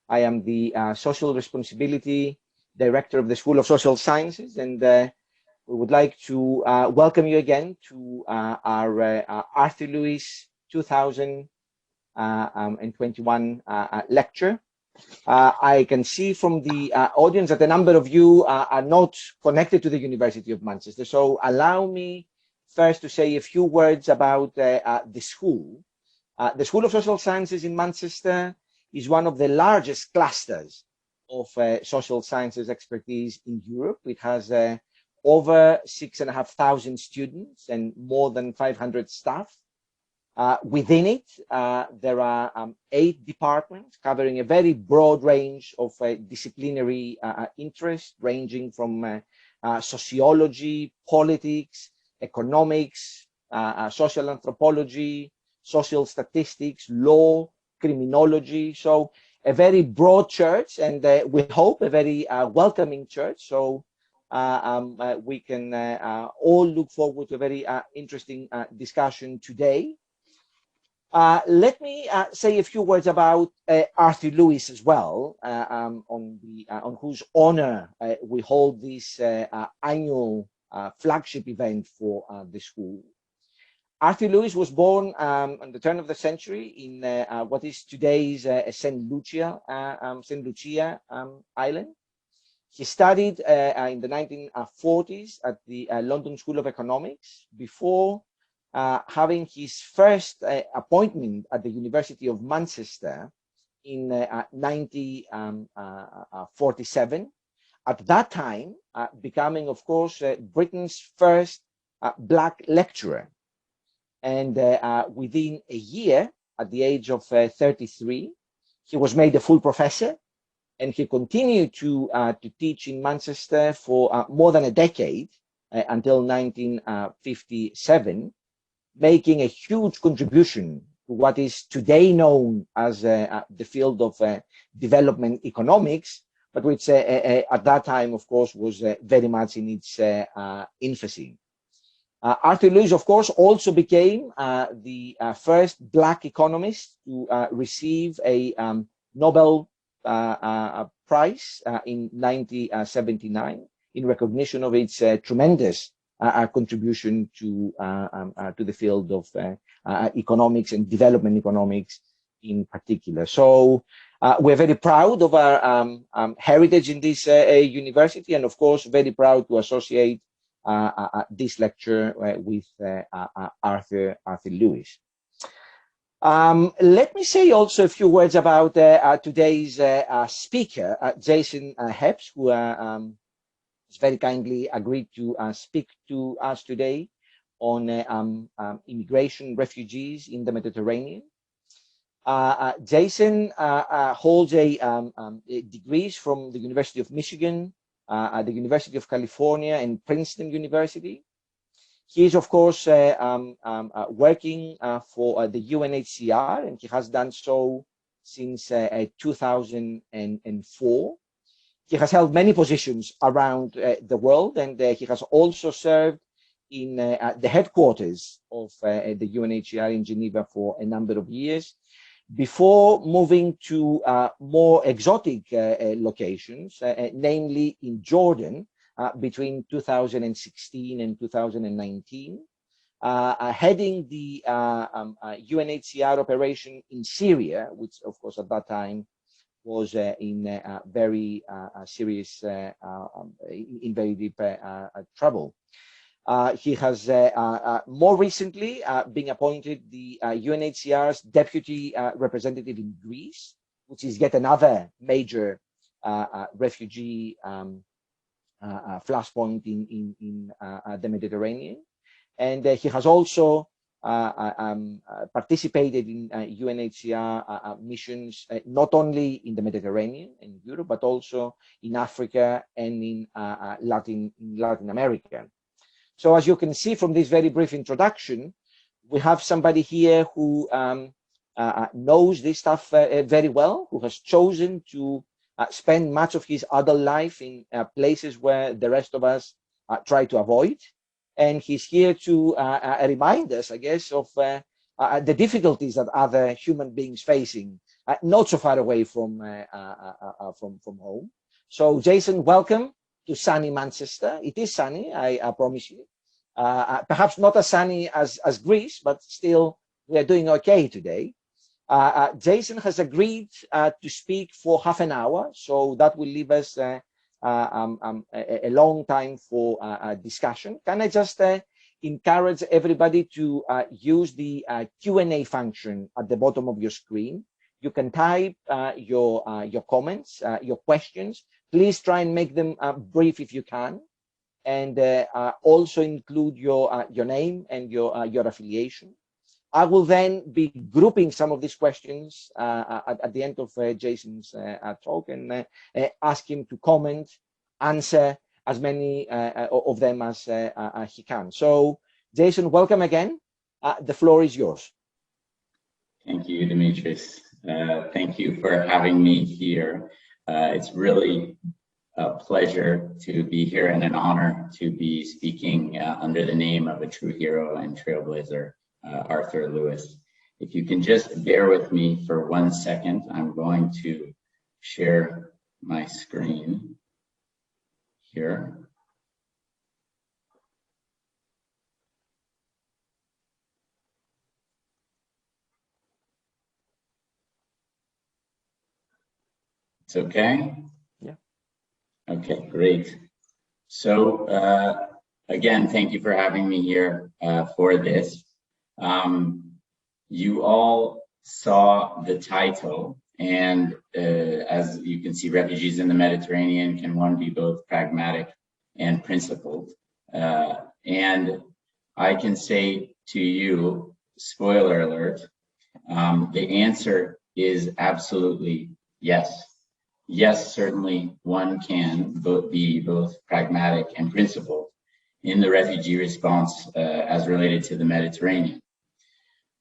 I am the Social Responsibility Director of the School of Social Sciences, and we would like to welcome you again to our Arthur Lewis 2021 lecture. I can see from the audience that a number of you are not connected to the University of Manchester, so allow me first to say a few words about the school. The School of Social Sciences in Manchester is one of the largest clusters of social sciences expertise in Europe. It has over 6,500 students and more than 500 staff. Within it, there are 8 departments covering a very broad range of disciplinary interests, ranging from sociology, politics, economics, social anthropology, social statistics, law, criminology. So a very broad church, and we hope a very welcoming church. So we can all look forward to a very interesting discussion today. Let me say a few words about Arthur Lewis as well, on whose honor we hold this annual flagship event for the school. Arthur Lewis was born on the turn of the century in what is today's St. Lucia Island. He studied in the 1940s at the London School of Economics before having his first appointment at the University of Manchester in 1947. At that time, becoming, of course, Britain's first black lecturer. And within a year, at the age of 33, he was made a full professor, and he continued to teach in Manchester for more than a decade, until 1957, making a huge contribution to what is today known as the field of development economics, but which at that time, of course, was very much in its infancy. Arthur Lewis, of course, also became the first black economist to receive a Nobel Prize in 1979 in recognition of its tremendous contribution to the field of economics and development economics in particular. So we're very proud of our heritage in this university, and of course very proud to associate this lecture with Arthur Lewis. Let me say also a few words about today's speaker, Jason Hepps, who has very kindly agreed to speak to us today on immigration, refugees in the Mediterranean. Jason holds degrees from the University of Michigan, the University of California, and Princeton University. He is, of course, working for the UNHCR, and he has done so since 2004. He has held many positions around the world, and he has also served in the headquarters of the UNHCR in Geneva for a number of years, before moving to more exotic locations, namely in Jordan, between 2016 and 2019, heading the UNHCR operation in Syria, which of course at that time was in very serious, in very deep trouble. He has more recently been appointed the UNHCR's deputy representative in Greece, which is yet another major refugee flashpoint in the Mediterranean. And he has also participated in UNHCR missions, not only in the Mediterranean and Europe, but also in Africa and in Latin America. So as you can see from this very brief introduction, we have somebody here who knows this stuff very well, who has chosen to spend much of his adult life in places where the rest of us try to avoid. And he's here to remind us, I guess, of the difficulties that other human beings facing not so far away from home. So Jason, welcome to sunny Manchester. It is sunny, I promise you. Perhaps not as sunny as Greece, but still we are doing okay today. Jason has agreed to speak for half an hour, so that will leave us a long time for discussion. Can I just encourage everybody to use the Q&A function at the bottom of your screen? You can type your comments, your questions. Please try and make them brief if you can, and also include your name and your affiliation. I will then be grouping some of these questions at the end of Jason's talk, and ask him to comment, answer as many of them as he can. So, Jason, welcome again. The floor is yours. Thank you, Dimitris. Thank you for having me here. It's really a pleasure to be here and an honor to be speaking under the name of a true hero and trailblazer, Arthur Lewis. If you can just bear with me for 1 second, I'm going to share my screen here. It's okay? Yeah. Okay, great. So again, thank you for having me here for this. You all saw the title, and as you can see, refugees in the Mediterranean, can one be both pragmatic and principled? And I can say to you, spoiler alert, the answer is absolutely yes. Yes, certainly one can be both pragmatic and principled in the refugee response as related to the Mediterranean.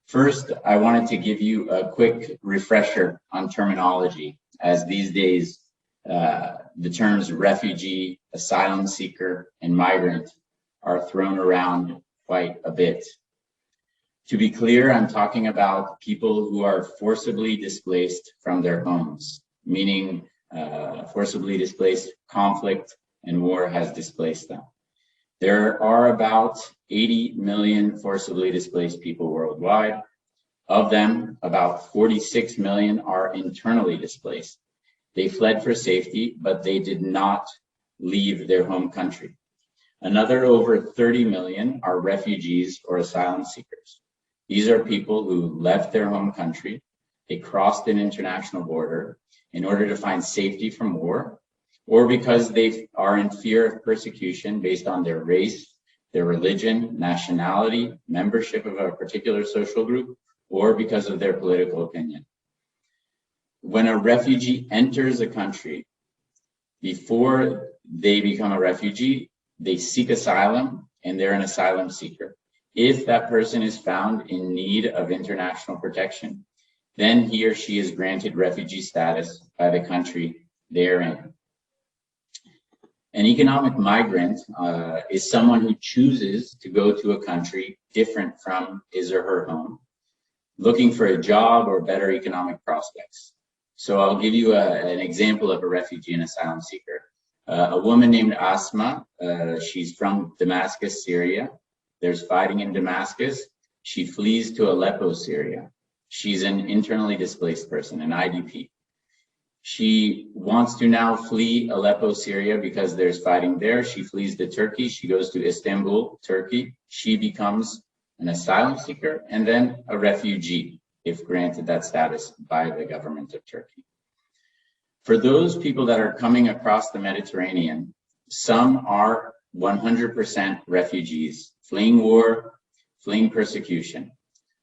First, I wanted to give you a quick refresher on terminology, as these days the terms refugee, asylum seeker, and migrant are thrown around quite a bit. To be clear, I'm talking about people who are forcibly displaced from their homes, meaning forcibly displaced, conflict and war has displaced them. There are about 80 million forcibly displaced people worldwide. Of them, about 46 million are internally displaced. They fled for safety, but they did not leave their home country. Another over 30 million are refugees or asylum seekers. These are people who left their home country, they crossed an international border in order to find safety from war, or because they are in fear of persecution based on their race, their religion, nationality, membership of a particular social group, or because of their political opinion. When a refugee enters a country, before they become a refugee, they seek asylum and they're an asylum seeker. If that person is found in need of international protection, then he or she is granted refugee status by the country they are in. An economic migrant is someone who chooses to go to a country different from his or her home, looking for a job or better economic prospects. So I'll give you an example of a refugee and asylum seeker. A woman named Asma, she's from Damascus, Syria. There's fighting in Damascus. She flees to Aleppo, Syria. She's an internally displaced person, an IDP. She wants to now flee Aleppo, Syria, because there's fighting there. She flees to Turkey. She goes to Istanbul, Turkey. She becomes an asylum seeker and then a refugee, if granted that status by the government of Turkey. For those people that are coming across the Mediterranean, some are 100% refugees, fleeing war, fleeing persecution.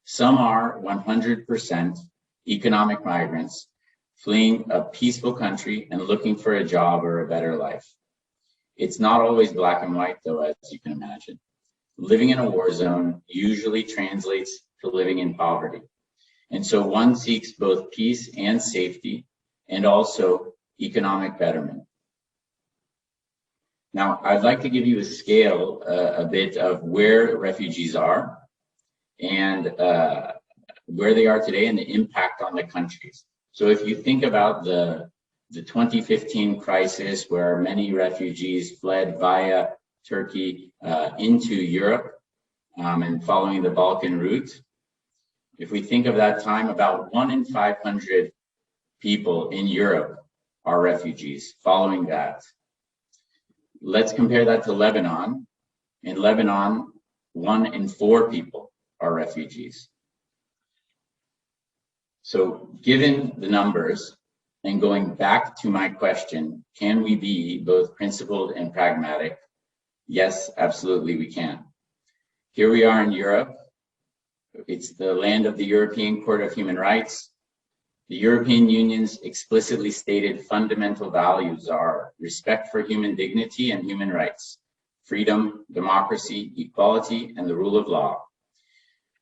Some are 100% economic migrants, fleeing a peaceful country and looking for a job or a better life. It's not always black and white, though, as you can imagine. Living in a war zone usually translates to living in poverty. And so one seeks both peace and safety and also economic betterment. Now, I'd like to give you a scale a bit of where refugees are and where they are today and the impact on the countries. So if you think about the 2015 crisis where many refugees fled via Turkey into Europe and following the Balkan route, if we think of that time, about 1 in 500 people in Europe are refugees following that. Let's compare that to Lebanon. In Lebanon, 1 in 4 people are refugees. So given the numbers, and going back to my question, can we be both principled and pragmatic? Yes, absolutely we can. Here we are in Europe. It's the land of the European Court of Human Rights. The European Union's explicitly stated fundamental values are respect for human dignity and human rights, freedom, democracy, equality, and the rule of law.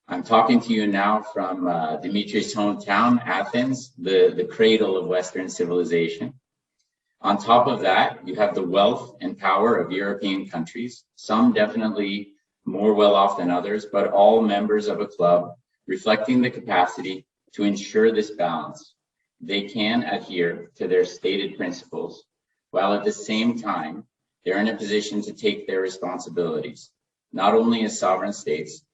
I'm talking to you now from Dimitris' hometown, Athens, the cradle of Western civilization. On top of that, you have the wealth and power of European countries, some definitely more well off than others, but all members of a club reflecting the capacity to ensure this balance. They can adhere to their stated principles, while at the same time, they're in a position to take their responsibilities, not only as sovereign states,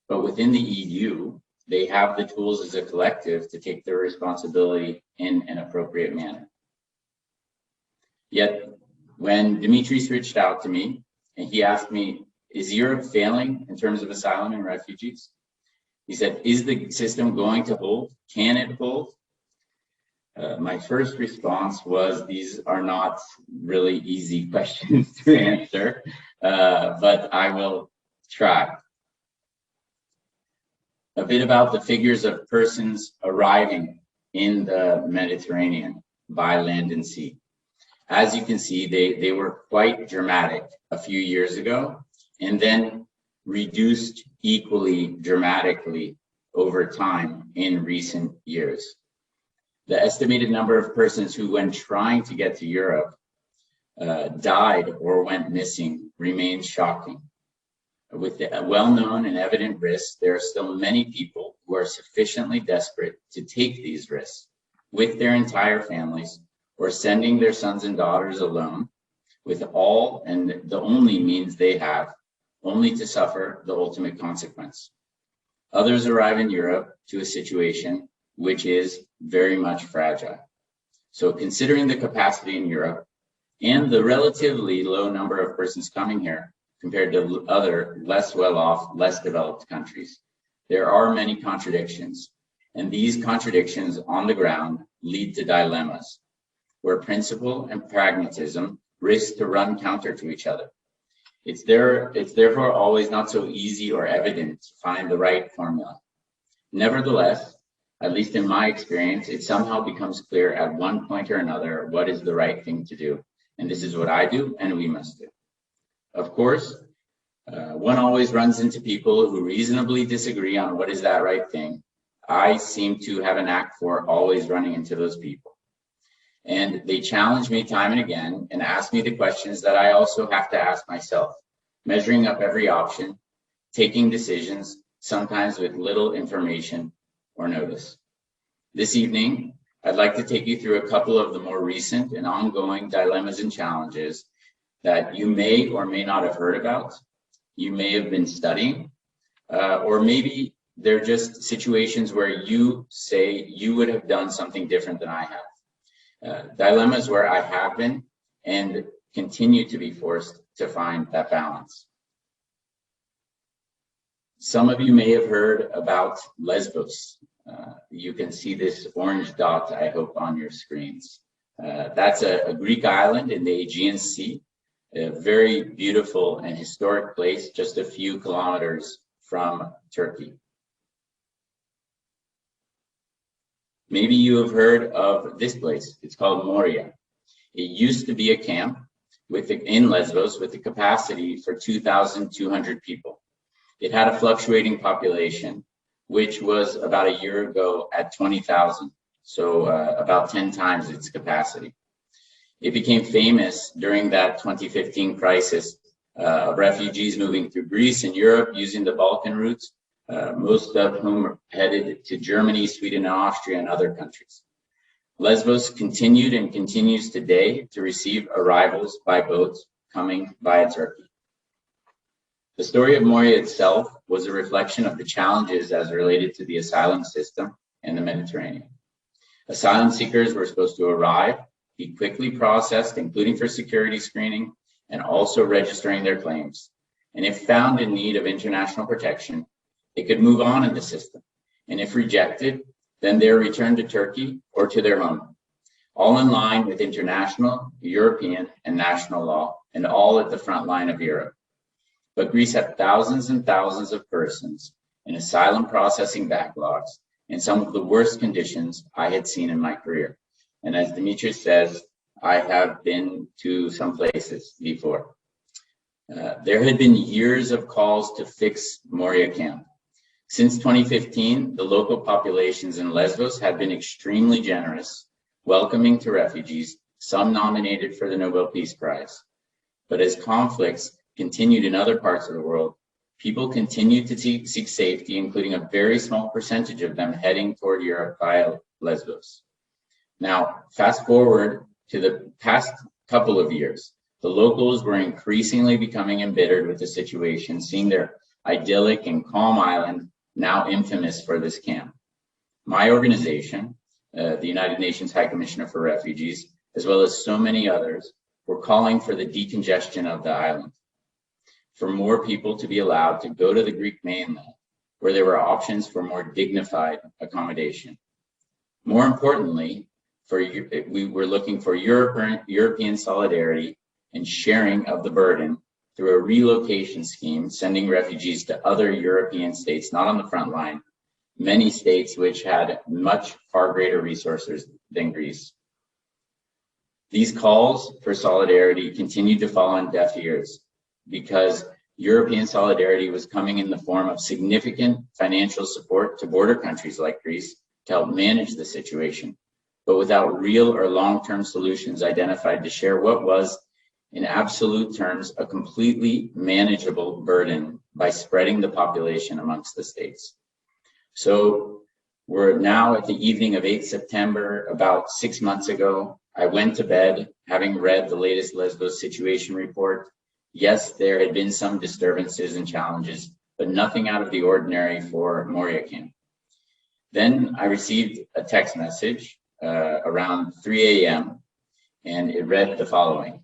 but within the EU, they have the tools as a collective to take their responsibility in an appropriate manner. Yet, when Dimitris reached out to me and he asked me, is Europe failing in terms of asylum and refugees? He said, is the system going to hold? Can it hold? My first response was, these are not really easy questions to answer, but I will try. A bit about the figures of persons arriving in the Mediterranean by land and sea. As you can see, they were quite dramatic a few years ago, and then reduced equally dramatically over time in recent years. The estimated number of persons who, when trying to get to Europe, died or went missing remains shocking. With the well-known and evident risks, there are still many people who are sufficiently desperate to take these risks with their entire families, or sending their sons and daughters alone with all and the only means they have, only to suffer the ultimate consequence. Others arrive in Europe to a situation which is very much fragile. So considering the capacity in Europe and the relatively low number of persons coming here compared to other less well-off, less developed countries, there are many contradictions. And these contradictions on the ground lead to dilemmas where principle and pragmatism risk to run counter to each other. It's therefore always not so easy or evident to find the right formula. Nevertheless, at least in my experience, it somehow becomes clear at one point or another what is the right thing to do. And this is what I do and we must do. Of course, one always runs into people who reasonably disagree on what is that right thing. I seem to have a knack for always running into those people. And they challenge me time and again and ask me the questions that I also have to ask myself, measuring up every option, taking decisions, sometimes with little information or notice. This evening, I'd like to take you through a couple of the more recent and ongoing dilemmas and challenges that you may or may not have heard about, you may have been studying, or maybe they're just situations where you say you would have done something different than I have. Dilemmas where I have been and continue to be forced to find that balance. Some of you may have heard about Lesbos. You can see this orange dot, I hope, on your screens. That's a Greek island in the Aegean Sea, a very beautiful and historic place just a few kilometers from Turkey. Maybe you have heard of this place. It's called Moria. It used to be a camp in Lesbos with a capacity for 2,200 people. It had a fluctuating population, which was about a year ago at 20,000, so about 10 times its capacity. It became famous during that 2015 crisis of refugees moving through Greece and Europe using the Balkan routes, most of whom headed to Germany, Sweden, and Austria, and other countries. Lesbos continued and continues today to receive arrivals by boat coming via Turkey. The story of Moria itself was a reflection of the challenges as related to the asylum system in the Mediterranean. Asylum seekers were supposed to arrive, be quickly processed, including for security screening, and also registering their claims. And if found in need of international protection, they could move on in the system. And if rejected, then they're returned to Turkey or to their home, all in line with international, European, and national law, and all at the front line of Europe. But Greece had thousands and thousands of persons in asylum processing backlogs in some of the worst conditions I had seen in my career. And as Dimitris says, I have been to some places before. There had been years of calls to fix Moria camp. Since 2015, the local populations in Lesbos had been extremely generous, welcoming to refugees, some nominated for the Nobel Peace Prize. But as conflicts continued in other parts of the world, people continued to seek safety, including a very small percentage of them heading toward Europe via Lesbos. Now, fast forward to the past couple of years, the locals were increasingly becoming embittered with the situation, seeing their idyllic and calm island now infamous for this camp. My organization, the United Nations High Commissioner for Refugees, as well as so many others, were calling for the decongestion of the island, for more people to be allowed to go to the Greek mainland, where there were options for more dignified accommodation. More importantly, we were looking for European solidarity and sharing of the burden through a relocation scheme, sending refugees to other European states, not on the front line, many states which had much far greater resources than Greece. These calls for solidarity continued to fall on deaf ears because European solidarity was coming in the form of significant financial support to border countries like Greece to help manage the situation, but without real or long-term solutions identified to share what was, in absolute terms, a completely manageable burden by spreading the population amongst the states. So we're now at the evening of 8 September, about 6 months ago. I went to bed having read the latest Lesbos situation report. Yes, there had been some disturbances and challenges, but nothing out of the ordinary for Moria camp. Then I received a text message around 3 a.m. and it read the following.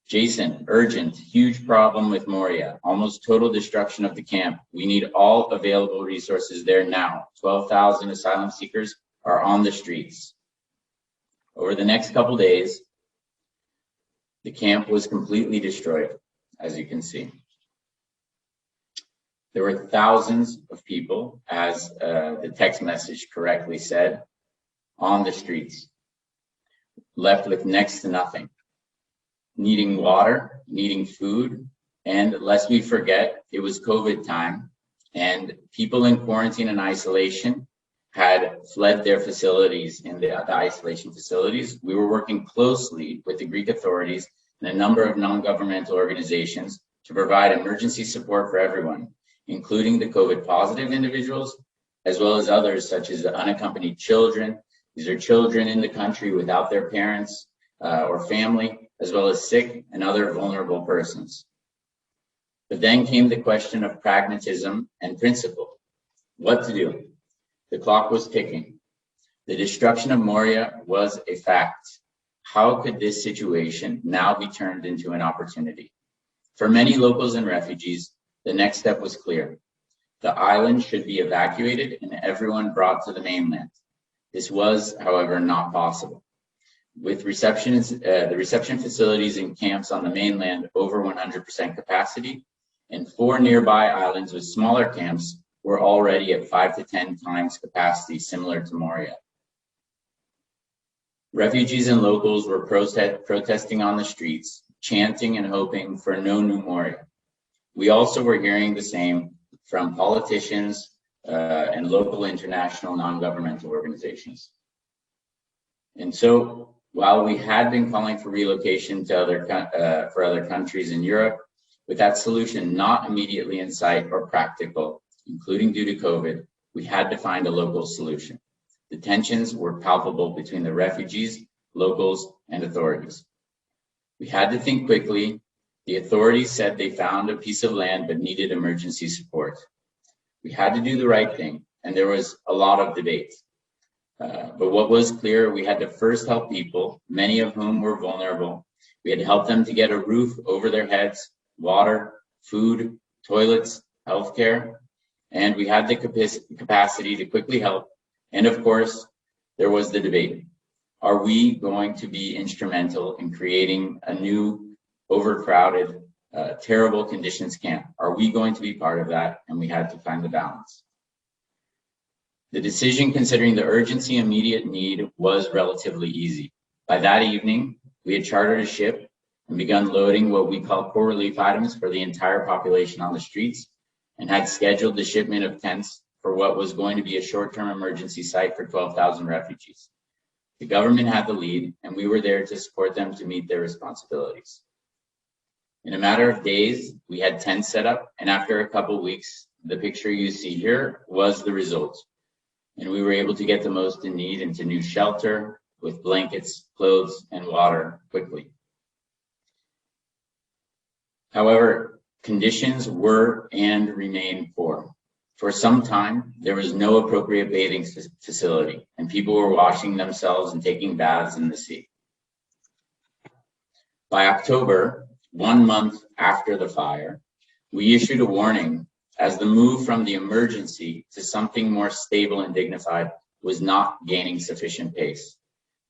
Jason, urgent, huge problem with Moria, almost total destruction of the camp. We need all available resources there now. 12,000 asylum seekers are on the streets. Over the next couple days, the camp was completely destroyed, as you can see. There were thousands of people, as the text message correctly said, on the streets, left with next to nothing, needing water, needing food, and lest we forget, it was COVID time, and people in quarantine and isolation had fled their facilities in the isolation facilities. We were working closely with the Greek authorities and a number of non-governmental organizations to provide emergency support for everyone, including the COVID positive individuals, as well as others such as the unaccompanied children. These are children in the country without their parents or family, as well as sick and other vulnerable persons. But then came the question of pragmatism and principle. What to do? The clock was ticking. The destruction of Moria was a fact. How could this situation now be turned into an opportunity? For many locals and refugees, the next step was clear. The island should be evacuated and everyone brought to the mainland. This was, however, not possible. With the reception facilities and camps on the mainland over 100% capacity, and 4 nearby islands with smaller camps were already at 5 to 10 times capacity, similar to Moria. Refugees and locals were protesting on the streets, chanting and hoping for no new Moria. We also were hearing the same from politicians and local international non-governmental organizations. And so, while we had been calling for relocation to for other countries in Europe, with that solution not immediately in sight or practical, including due to COVID, we had to find a local solution. The tensions were palpable between the refugees, locals, and authorities. We had to think quickly. The authorities said they found a piece of land but needed emergency support. We had to do the right thing, and there was a lot of debate. But what was clear, we had to first help people, many of whom were vulnerable. We had to help them to get a roof over their heads, water, food, toilets, healthcare, and we had the capacity to quickly help. And of course, there was the debate. Are we going to be instrumental in creating a new, overcrowded, terrible conditions camp? Are we going to be part of that? And we had to find the balance. The decision, considering the urgency and immediate need, was relatively easy. By that evening, we had chartered a ship and begun loading what we call core relief items for the entire population on the streets, and had scheduled the shipment of tents for what was going to be a short-term emergency site for 12,000 refugees. The government had the lead, and we were there to support them to meet their responsibilities. In a matter of days, we had tents set up, and after a couple weeks, the picture you see here was the result. And we were able to get the most in need into new shelter with blankets, clothes, and water quickly. However, conditions were and remain poor. For some time, there was no appropriate bathing facility, and people were washing themselves and taking baths in the sea. By October, 1 month after the fire, we issued a warning as the move from the emergency to something more stable and dignified was not gaining sufficient pace.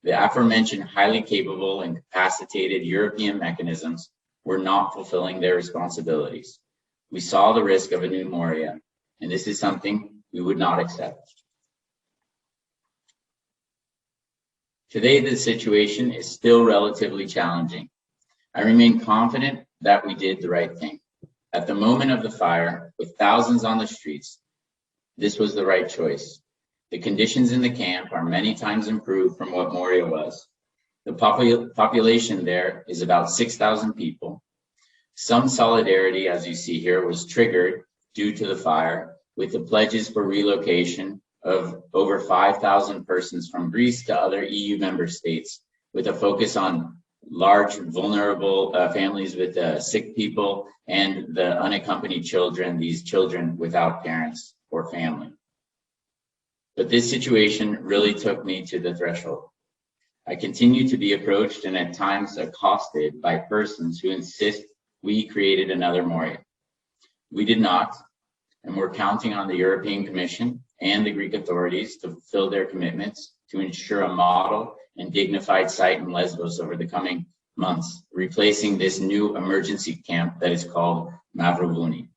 The aforementioned highly capable and capacitated European mechanisms were not fulfilling their responsibilities. We saw the risk of a new Moria, and this is something we would not accept. Today, the situation is still relatively challenging. I remain confident that we did the right thing. At the moment of the fire, with thousands on the streets, this was the right choice. The conditions in the camp are many times improved from what Moria was. The population there is about 6,000 people. Some solidarity, as you see here, was triggered due to the fire, with the pledges for relocation of over 5,000 persons from Greece to other EU member states, with a focus on large, vulnerable families with sick people and the unaccompanied children, these children without parents or family. But this situation really took me to the threshold. I continue to be approached and at times accosted by persons who insist we created another Moria. We did not, and we're counting on the European Commission and the Greek authorities to fulfill their commitments to ensure a model and dignified site in Lesbos over the coming months, replacing this new emergency camp that is called Mavrovouni.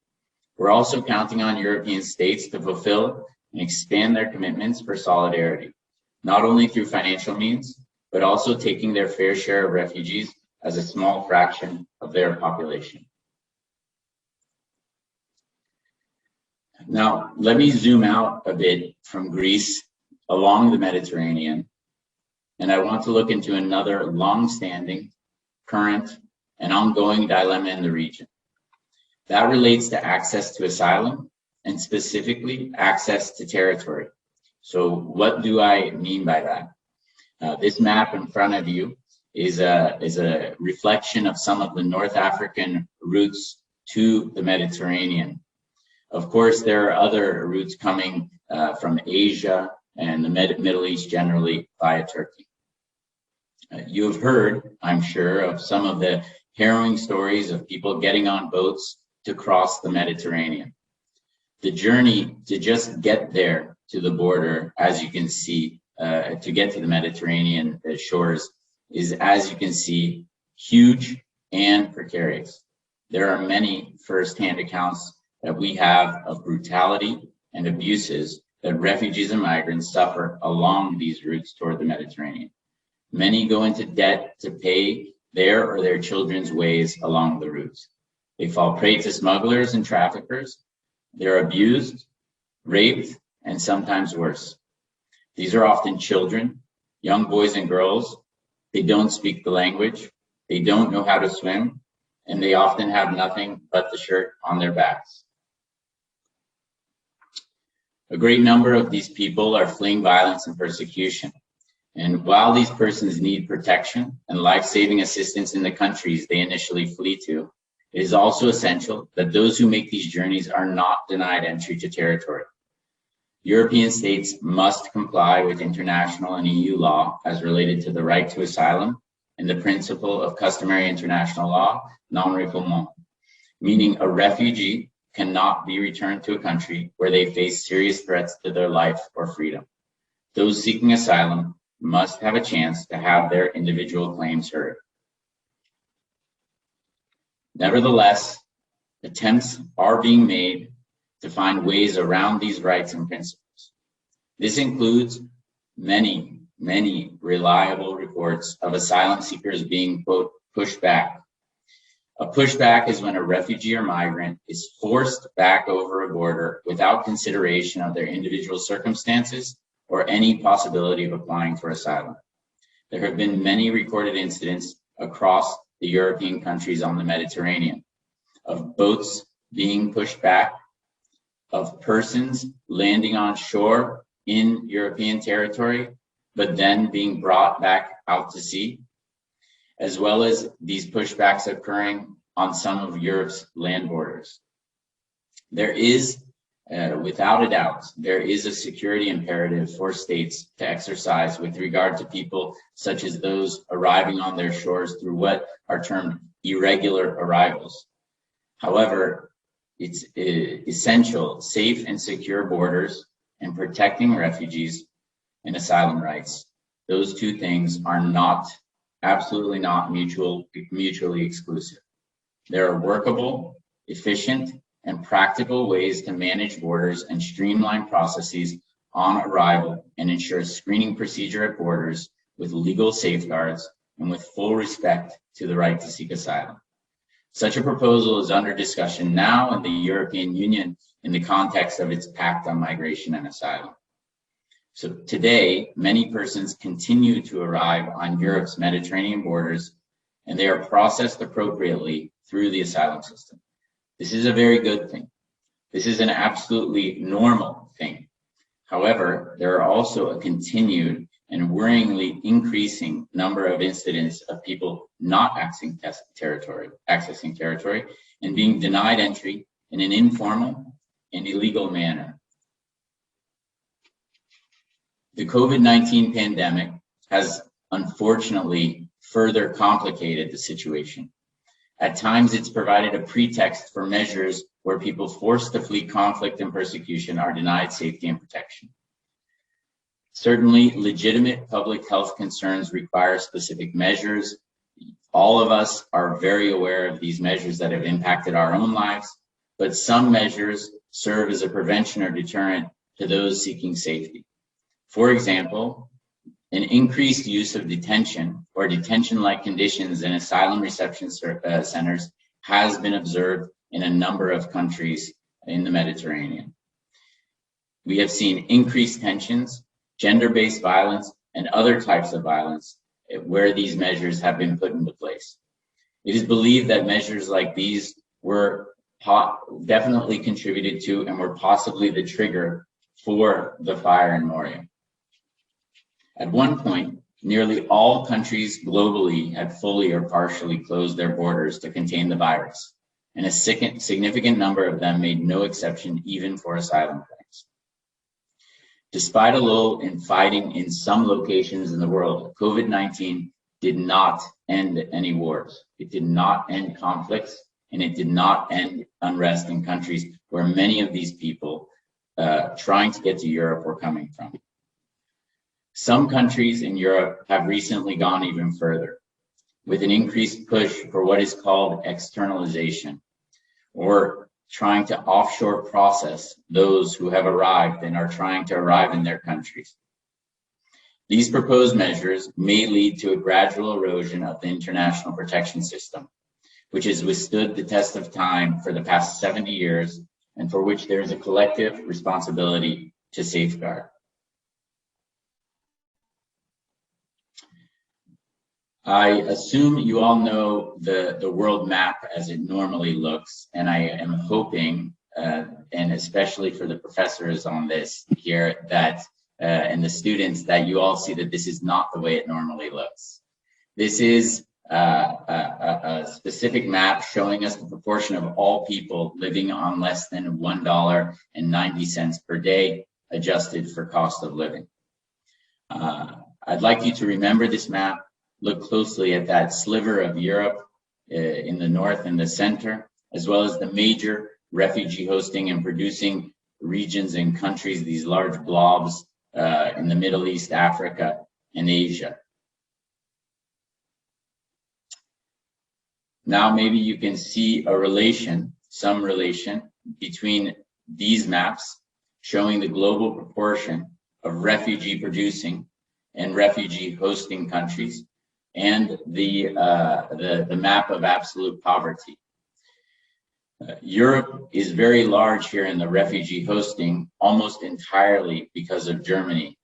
We're also counting on European states to fulfill and expand their commitments for solidarity, not only through financial means, but also taking their fair share of refugees as a small fraction of their population. Now, let me zoom out a bit from Greece along the Mediterranean, and I want to look into another long-standing, current, and ongoing dilemma in the region. That relates to access to asylum, and specifically access to territory. So what do I mean by that? This map in front of you is a reflection of some of the North African routes to the Mediterranean. Of course, there are other routes coming from Asia and the Middle East generally via Turkey. You have heard, I'm sure, of some of the harrowing stories of people getting on boats to cross the Mediterranean. The journey to just get there to the border, as you can see, to get to the Mediterranean shores is, as you can see, huge and precarious. There are many first-hand accounts that we have of brutality and abuses that refugees and migrants suffer along these routes toward the Mediterranean. Many go into debt to pay their or their children's ways along the routes. They fall prey to smugglers and traffickers. They're abused, raped, and sometimes worse. These are often children, young boys and girls. They don't speak the language. They don't know how to swim, and they often have nothing but the shirt on their backs. A great number of these people are fleeing violence and persecution. And while these persons need protection and life-saving assistance in the countries they initially flee to, it is also essential that those who make these journeys are not denied entry to territory. European states must comply with international and EU law as related to the right to asylum and the principle of customary international law, non-refoulement, meaning a refugee cannot be returned to a country where they face serious threats to their life or freedom. Those seeking asylum must have a chance to have their individual claims heard. Nevertheless, attempts are being made to find ways around these rights and principles. This includes many reliable reports of asylum seekers being, quote, pushed back. A pushback is when a refugee or migrant is forced back over a border without consideration of their individual circumstances or any possibility of applying for asylum. There have been many recorded incidents across the European countries on the Mediterranean of boats being pushed back, of persons landing on shore in European territory, but then being brought back out to sea, as well as these pushbacks occurring on some of Europe's land borders. There is, without a doubt, there is a security imperative for states to exercise with regard to people such as those arriving on their shores through what are termed irregular arrivals. However, it's essential, safe and secure borders and protecting refugees and asylum rights. Those two things are not, absolutely not mutually exclusive. There are workable, efficient, and practical ways to manage borders and streamline processes on arrival and ensure a screening procedure at borders with legal safeguards and with full respect to the right to seek asylum. Such a proposal is under discussion now in the European Union in the context of its Pact on Migration and Asylum. So today, many persons continue to arrive on Europe's Mediterranean borders, and they are processed appropriately through the asylum system. This is a very good thing. This is an absolutely normal thing. However, there are also a continued and worryingly increasing number of incidents of people not accessing territory and being denied entry in an informal and illegal manner. The COVID-19 pandemic has unfortunately further complicated the situation. At times, it's provided a pretext for measures where people forced to flee conflict and persecution are denied safety and protection. Certainly, legitimate public health concerns require specific measures. All of us are very aware of these measures that have impacted our own lives, but some measures serve as a prevention or deterrent to those seeking safety. For example, an increased use of detention or detention-like conditions in asylum reception centers has been observed in a number of countries in the Mediterranean. We have seen increased tensions, gender-based violence, and other types of violence where these measures have been put into place. It is believed that measures like these were definitely contributed to and were possibly the trigger for the fire in Moria. At one point, nearly all countries globally had fully or partially closed their borders to contain the virus, and a significant number of them made no exception even for asylum claims. Despite a lull in fighting in some locations in the world, COVID-19 did not end any wars. It did not end conflicts, and it did not end unrest in countries where many of these people trying to get to Europe were coming from. Some countries in Europe have recently gone even further, with an increased push for what is called externalization, or trying to offshore process those who have arrived and are trying to arrive in their countries. These proposed measures may lead to a gradual erosion of the international protection system, which has withstood the test of time for the past 70 years and for which there is a collective responsibility to safeguard. I assume you all know the world map as it normally looks, and I am hoping and especially for the professors on this here that and the students, that you all see that this is not the way it normally looks. This is a specific map showing us the proportion of all people living on less than $1.90 per day, adjusted for cost of living. I'd like you to remember this map. Look closely at that sliver of Europe in the north and the center, as well as the major refugee hosting and producing regions and countries, these large blobs in the Middle East, Africa, and Asia. Now maybe you can see a relation, some relation between these maps showing the global proportion of refugee producing and refugee hosting countries, and the map of absolute poverty. Europe is very large here in the refugee hosting, almost entirely because of Germany.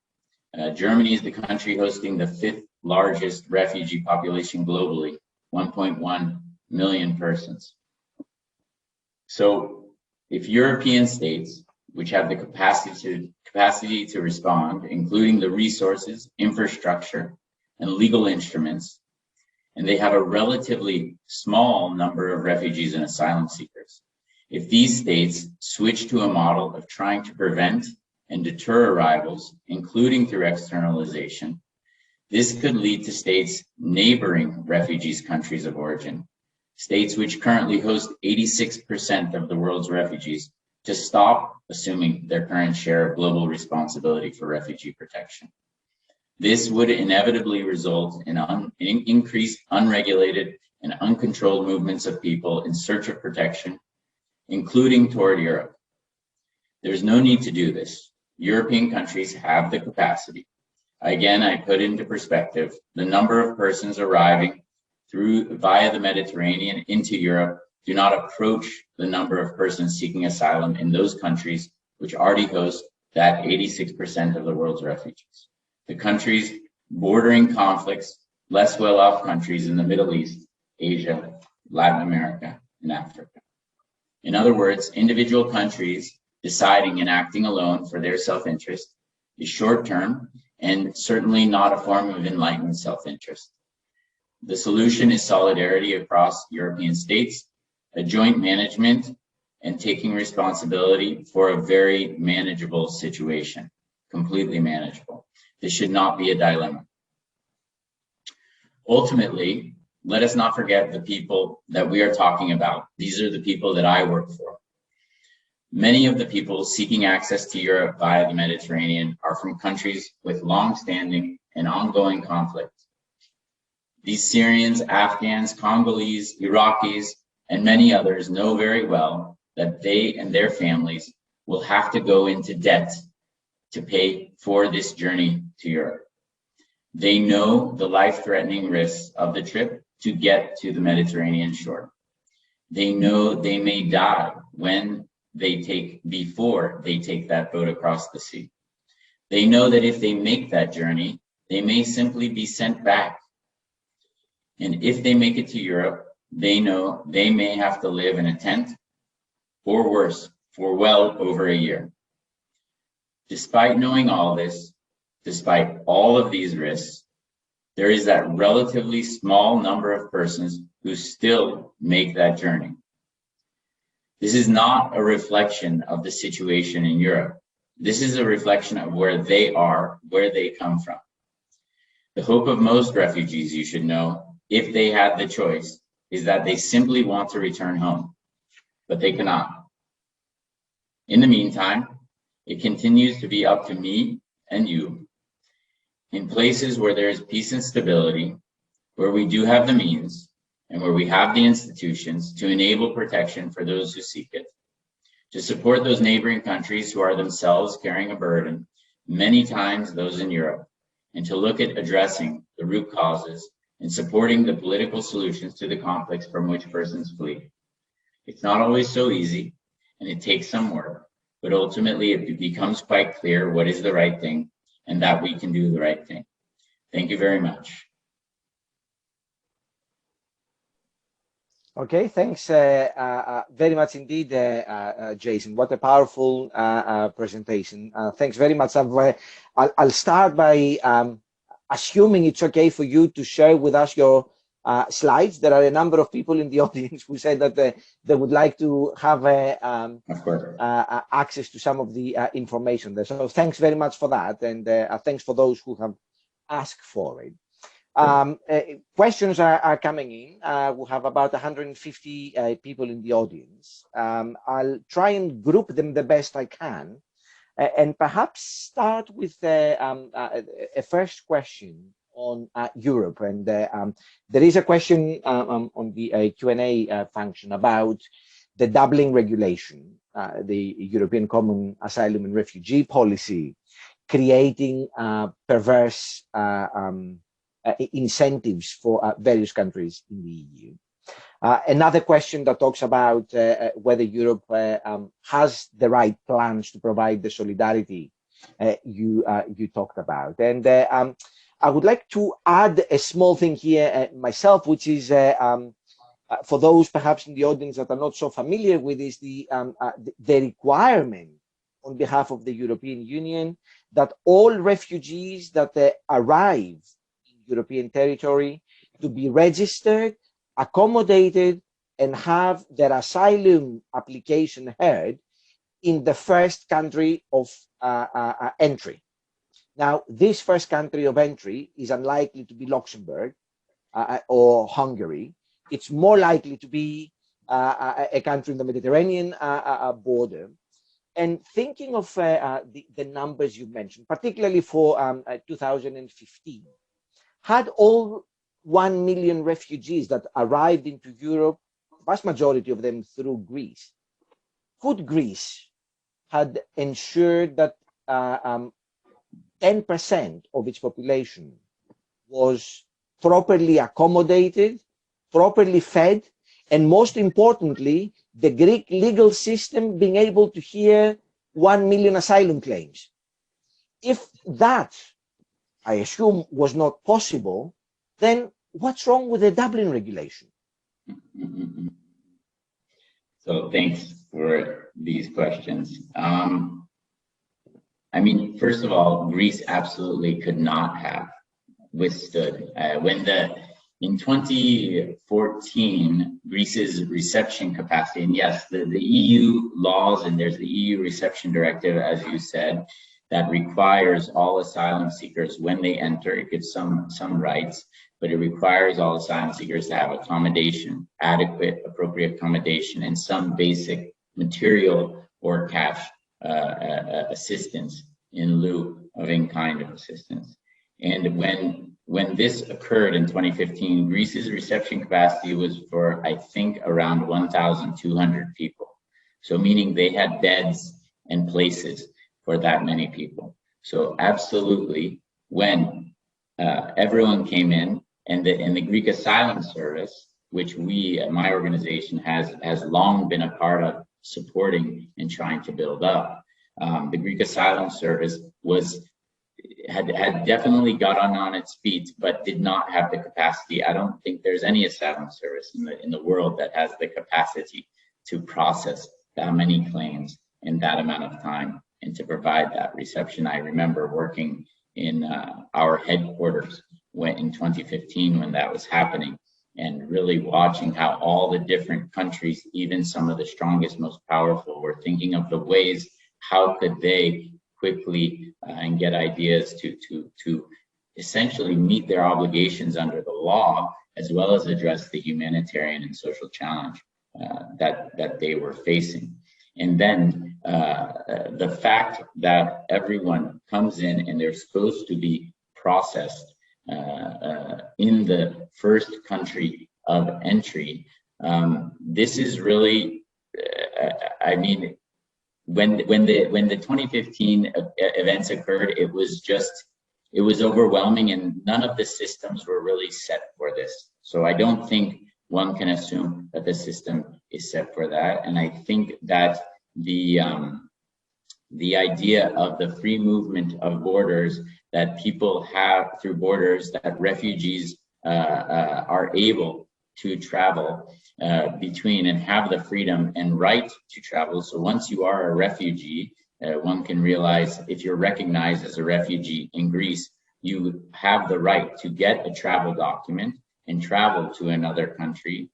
Germany is the country hosting the 5th largest refugee population globally, 1.1 million persons. So if European states, which have the capacity to respond, including the resources, infrastructure, and legal instruments, and they have a relatively small number of refugees and asylum seekers, if these states switch to a model of trying to prevent and deter arrivals, including through externalization, this could lead to states neighboring refugees' countries of origin, states which currently host 86% of the world's refugees, to stop assuming their current share of global responsibility for refugee protection. This would inevitably result in increased unregulated and uncontrolled movements of people in search of protection, including toward Europe. There's no need to do this. European countries have the capacity. Again, I put into perspective the number of persons arriving via the Mediterranean into Europe do not approach the number of persons seeking asylum in those countries which already host that 86% of the world's refugees. The countries bordering conflicts, less well-off countries in the Middle East, Asia, Latin America, and Africa. In other words, individual countries deciding and acting alone for their self-interest is short-term and certainly not a form of enlightened self-interest. The solution is solidarity across European states, a joint management, and taking responsibility for a very manageable situation, completely manageable. This should not be a dilemma. Ultimately, let us not forget the people that we are talking about. These are the people that I work for. Many of the people seeking access to Europe via the Mediterranean are from countries with long-standing and ongoing conflict. These Syrians, Afghans, Congolese, Iraqis, and many others know very well that they and their families will have to go into debt to pay for this journey to Europe. They know the life-threatening risks of the trip to get to the Mediterranean shore. They know they may die before they take that boat across the sea. They know that if they make that journey, they may simply be sent back. And if they make it to Europe, they know they may have to live in a tent or worse for well over a year. Despite knowing all this, despite all of these risks, there is that relatively small number of persons who still make that journey. This is not a reflection of the situation in Europe. This is a reflection of where they are, where they come from. The hope of most refugees, you should know, if they had the choice, is that they simply want to return home, but they cannot. In the meantime, it continues to be up to me and you, in places where there is peace and stability, where we do have the means, and where we have the institutions to enable protection for those who seek it, to support those neighboring countries who are themselves carrying a burden, many times those in Europe, and to look at addressing the root causes and supporting the political solutions to the conflicts from which persons flee. It's not always so easy, and it takes some work, but ultimately it becomes quite clear what is the right thing and that we can do the right thing. Thank you very much. Okay, thanks very much indeed, Jason. What a powerful presentation. Thanks very much. I'll start by assuming it's okay for you to share with us your slides. There are a number of people in the audience who said that they would like to have Of course. access to some of the information there. So thanks very much for that, and thanks for those who have asked for it. Questions are coming in. We have about 150 people in the audience. I'll try and group them the best I can, and perhaps start with a first question on Europe. And there is a question on the Q&A function about the Dublin regulation, the European Common Asylum and Refugee Policy, creating perverse incentives for various countries in the EU. Another question that talks about whether Europe has the right plans to provide the solidarity you talked about. And I would like to add a small thing here myself, which is for those perhaps in the audience that are not so familiar with this, the requirement on behalf of the European Union that all refugees that arrive European territory to be registered, accommodated, and have their asylum application heard in the first country of entry. Now, this first country of entry is unlikely to be Luxembourg or Hungary. It's more likely to be a country in the Mediterranean border. And thinking of the numbers you mentioned, particularly for 2015, had all 1 million refugees that arrived into Europe, vast majority of them through Greece, could Greece had ensured that 10% of its population was properly accommodated, properly fed, and most importantly, the Greek legal system being able to hear 1 million asylum claims. If that, I assume, was not possible, then what's wrong with the Dublin regulation? So thanks for these questions. I mean, first of all, Greece absolutely could not have withstood. In 2014, Greece's reception capacity, and yes, the EU laws, and there's the EU reception directive, as you said, that requires all asylum seekers when they enter, it gives some rights, but it requires all asylum seekers to have accommodation, adequate, appropriate accommodation, and some basic material or cash assistance in lieu of in-kind assistance. And when this occurred in 2015, Greece's reception capacity was for, I think, around 1,200 people. So meaning they had beds and places for that many people. So absolutely, when everyone came in, and the Greek Asylum Service, which my organization has long been a part of supporting and trying to build up, the Greek Asylum Service had definitely got on its feet, but did not have the capacity. I don't think there's any asylum service in the world that has the capacity to process that many claims in that amount of time and to provide that reception. I remember working in our headquarters in 2015 when that was happening, and really watching how all the different countries, even some of the strongest, most powerful, were thinking of the ways how could they quickly and get ideas to essentially meet their obligations under the law, as well as address the humanitarian and social challenge that they were facing. And then the fact that everyone comes in and they're supposed to be processed in the first country of entry, this is really, I mean, when the 2015 events occurred, it was overwhelming, and none of the systems were really set for this. So I don't think one can assume that the system is set for that. And I think that the idea of the free movement of borders that people have through borders, that refugees are able to travel between and have the freedom and right to travel. So once you are a refugee, one can realize if you're recognized as a refugee in Greece, you have the right to get a travel document and travel to another country,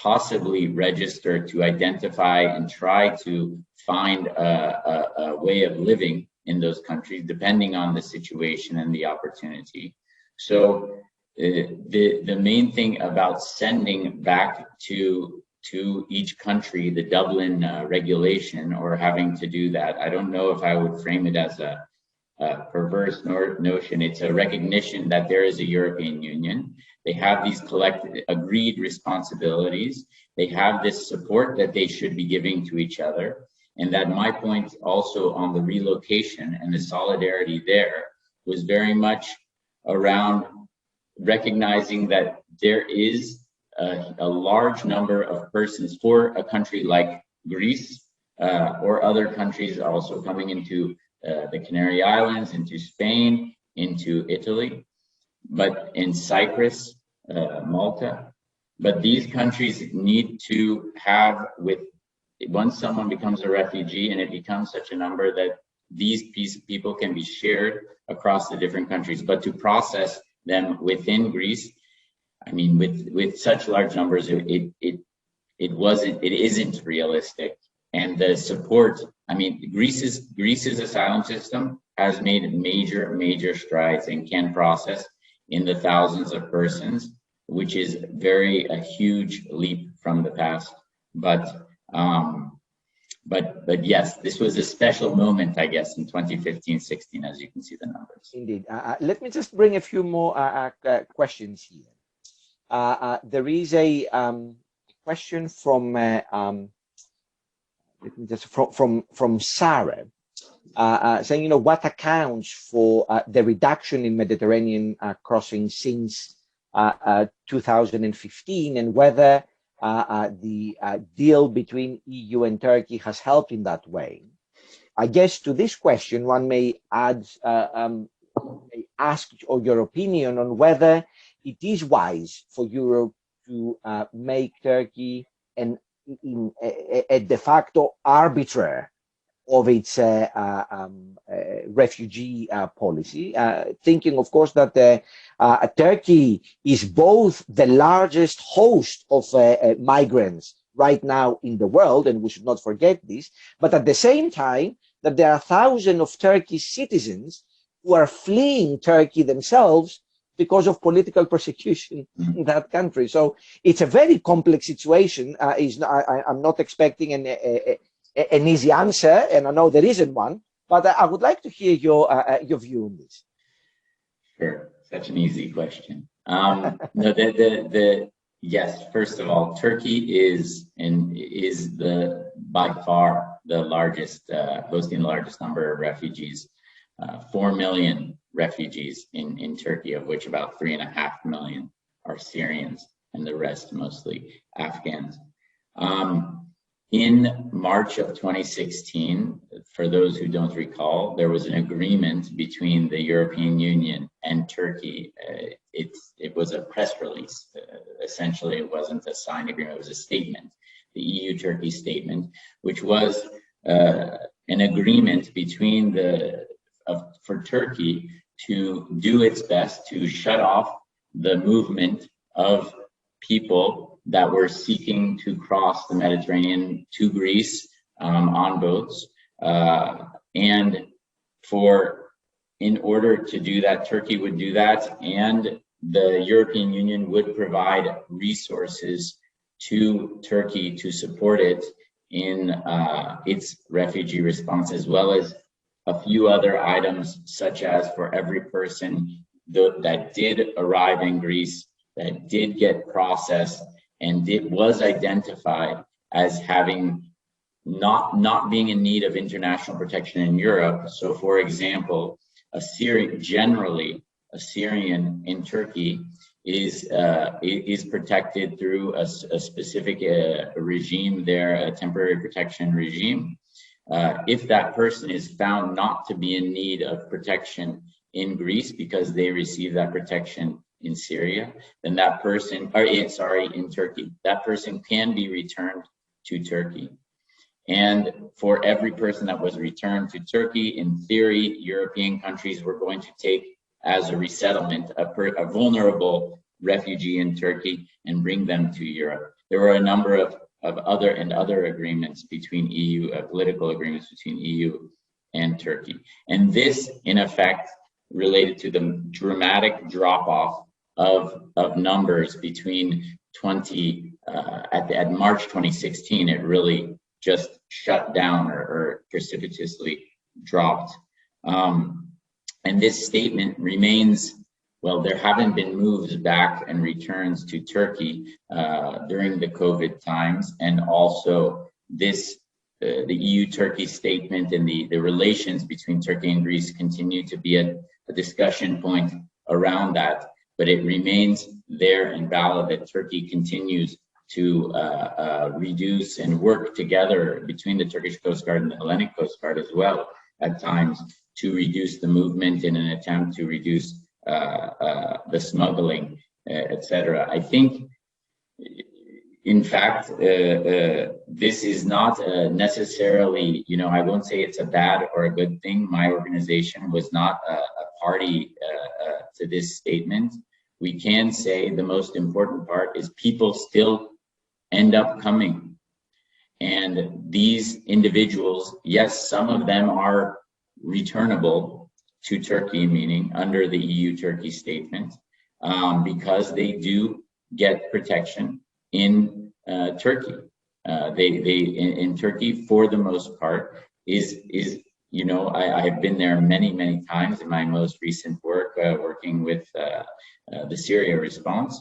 possibly register to identify and try to find a way of living in those countries, depending on the situation and the opportunity. So the main thing about sending back to each country the Dublin regulation, or having to do that, I don't know if I would frame it as a perverse notion. It's a recognition that there is a European Union. They have these collective agreed responsibilities. They have this support that they should be giving to each other. And that my point also on the relocation and the solidarity there was very much around recognizing that there is a large number of persons for a country like Greece or other countries also coming into the Canary Islands, into Spain, into Italy, but in Cyprus, Malta. But these countries need to have, once someone becomes a refugee and it becomes such a number that these people can be shared across the different countries, but to process them within Greece, I mean, with such large numbers, it isn't realistic. And the support, I mean, Greece's asylum system has made major strides and can process in the thousands of persons, which is a huge leap from the past. But yes, this was a special moment, I guess, in 2015-16, as you can see the numbers. Indeed. Let me just bring a few more questions here. There is a question from Sarah, saying, what accounts for the reduction in Mediterranean crossings since 2015, and whether the deal between EU and Turkey has helped in that way. I guess to this question, one may add, may ask your opinion on whether it is wise for Europe to make Turkey a de facto arbiter of its refugee policy, thinking, of course, that Turkey is both the largest host of migrants right now in the world, and we should not forget this, but at the same time that there are thousands of Turkish citizens who are fleeing Turkey themselves because of political persecution in that country. So it's a very complex situation. I'm not expecting an easy answer, and I know there isn't one, but I would like to hear your view on this. Sure, such an easy question. Yes, first of all, Turkey is by far the largest, hosting the largest number of refugees. 4 million refugees in Turkey, of which about 3.5 million are Syrians, and the rest mostly Afghans. In March of 2016, for those who don't recall, there was an agreement between the European Union and Turkey. It was a press release. Essentially, it wasn't a signed agreement, it was a statement, the EU-Turkey statement, which was an agreement between for Turkey to do its best to shut off the movement of people that were seeking to cross the Mediterranean to Greece on boats. And in order to do that, Turkey would do that, and the European Union would provide resources to Turkey to support it in its refugee response, as well as a few other items, such as for every person that did arrive in Greece, that did get processed, and was identified as having not being in need of international protection in Europe. So, for example, generally a Syrian in Turkey is protected through a specific regime there, a temporary protection regime. If that person is found not to be in need of protection in Greece because they receive that protection in Syria, then that person, in Turkey, that person can be returned to Turkey. And for every person that was returned to Turkey, in theory, European countries were going to take as a resettlement a vulnerable refugee in Turkey and bring them to Europe. There were a number of other agreements between EU, political agreements between EU and Turkey. And this, in effect, related to the dramatic drop-off of numbers between at March 2016, it really just shut down or precipitously dropped. And this statement remains, well, there haven't been moves back and returns to Turkey during the COVID times. And also this, the EU-Turkey statement and the relations between Turkey and Greece continue to be a discussion point around that. But it remains there and valid that Turkey continues to reduce and work together between the Turkish Coast Guard and the Hellenic Coast Guard as well at times to reduce the movement in an attempt to reduce the smuggling, etc. I think, in fact, this is not necessarily, I won't say it's a bad or a good thing. My organization was not a party to this statement. We can say the most important part is people still end up coming. And these individuals, yes, some of them are returnable to Turkey, meaning under the EU-Turkey statement, because they do get protection in Turkey. In Turkey, for the most part, I have been there many times in my most recent work, working with the Syria response,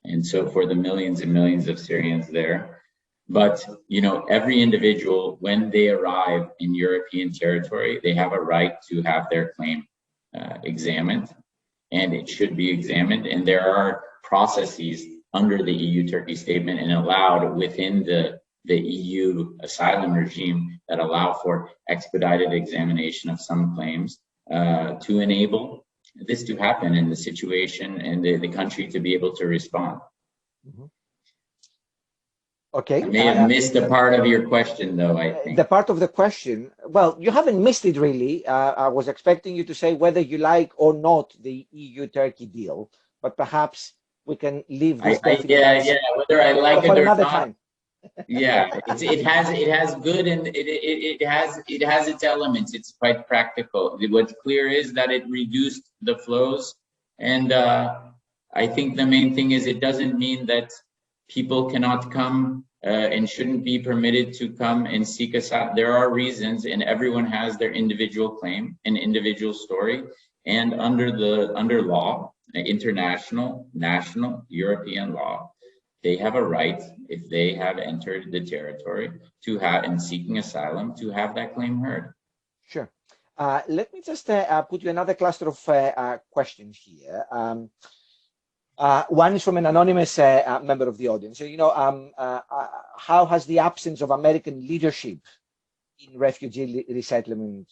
and so for the millions and millions of Syrians there. But every individual, when they arrive in European territory, they have a right to have their claim examined, and it should be examined. And there are processes under the EU-Turkey statement and allowed within the EU asylum regime that allow for expedited examination of some claims to enable this to happen in the situation and the country to be able to respond. Mm-hmm. Okay. I may have missed a part of your question, though, I think. The part of the question, well, you haven't missed it really. I was expecting you to say whether you like or not the EU-Turkey deal, but perhaps we can leave this. Whether I like it or not. Time. Yeah, it has good and it has its elements. It's quite practical. What's clear is that it reduced the flows, and I think the main thing is it doesn't mean that people cannot come and shouldn't be permitted to come and seek asylum. There are reasons, and everyone has their individual claim and individual story. And under law, international, national, European law, they have a right, if they have entered the territory to have and seeking asylum, to have that claim heard. Sure. Let me just put you another cluster of questions here. One is from an anonymous member of the audience. So, how has the absence of American leadership in refugee resettlement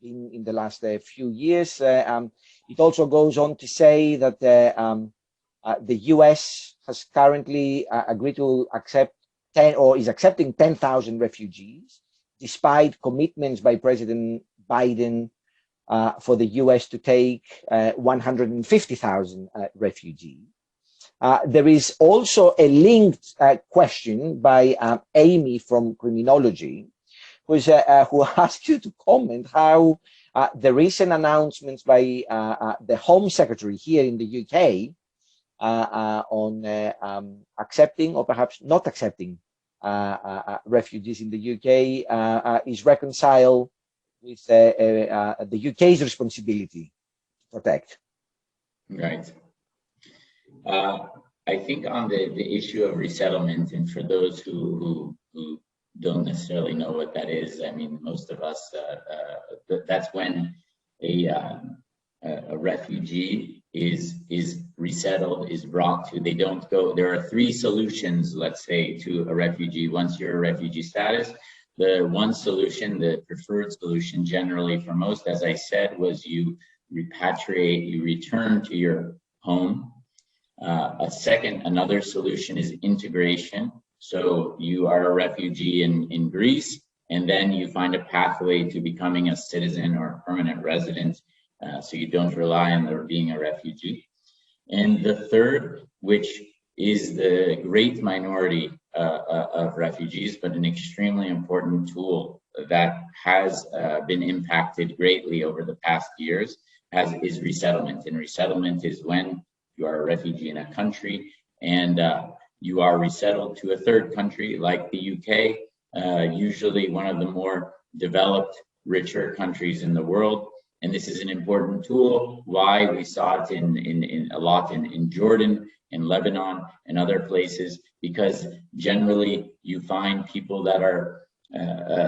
been in the last few years? It also goes on to say that the US has currently agreed to accept is accepting 10,000 refugees, despite commitments by President Biden for the US to take 150,000 refugees. There is also a linked question by Amy from Criminology, who asked you to comment how the recent announcements by the Home Secretary here in the UK on accepting or perhaps not accepting refugees in the UK is reconciled with the UK's responsibility to protect. Right. I think on the issue of resettlement, and for those who don't necessarily know what that is, I mean, most of us, that's when a refugee is resettled, is brought to, they don't go, there are three solutions, let's say, to a refugee. Once you're a refugee status, the one solution, the preferred solution generally for most, as I said, was you repatriate, you return to your home, Another solution is integration. So you are a refugee in Greece, and then you find a pathway to becoming a citizen or a permanent resident, so you don't rely on there being a refugee. And the third, which is the great minority of refugees, but an extremely important tool that has been impacted greatly over the past years, is resettlement. And resettlement is when you are a refugee in a country and you are resettled to a third country like the UK, usually one of the more developed, richer countries in the world. And this is an important tool. Why? We saw it a lot in Jordan, in Lebanon, and other places, because generally you find people that are,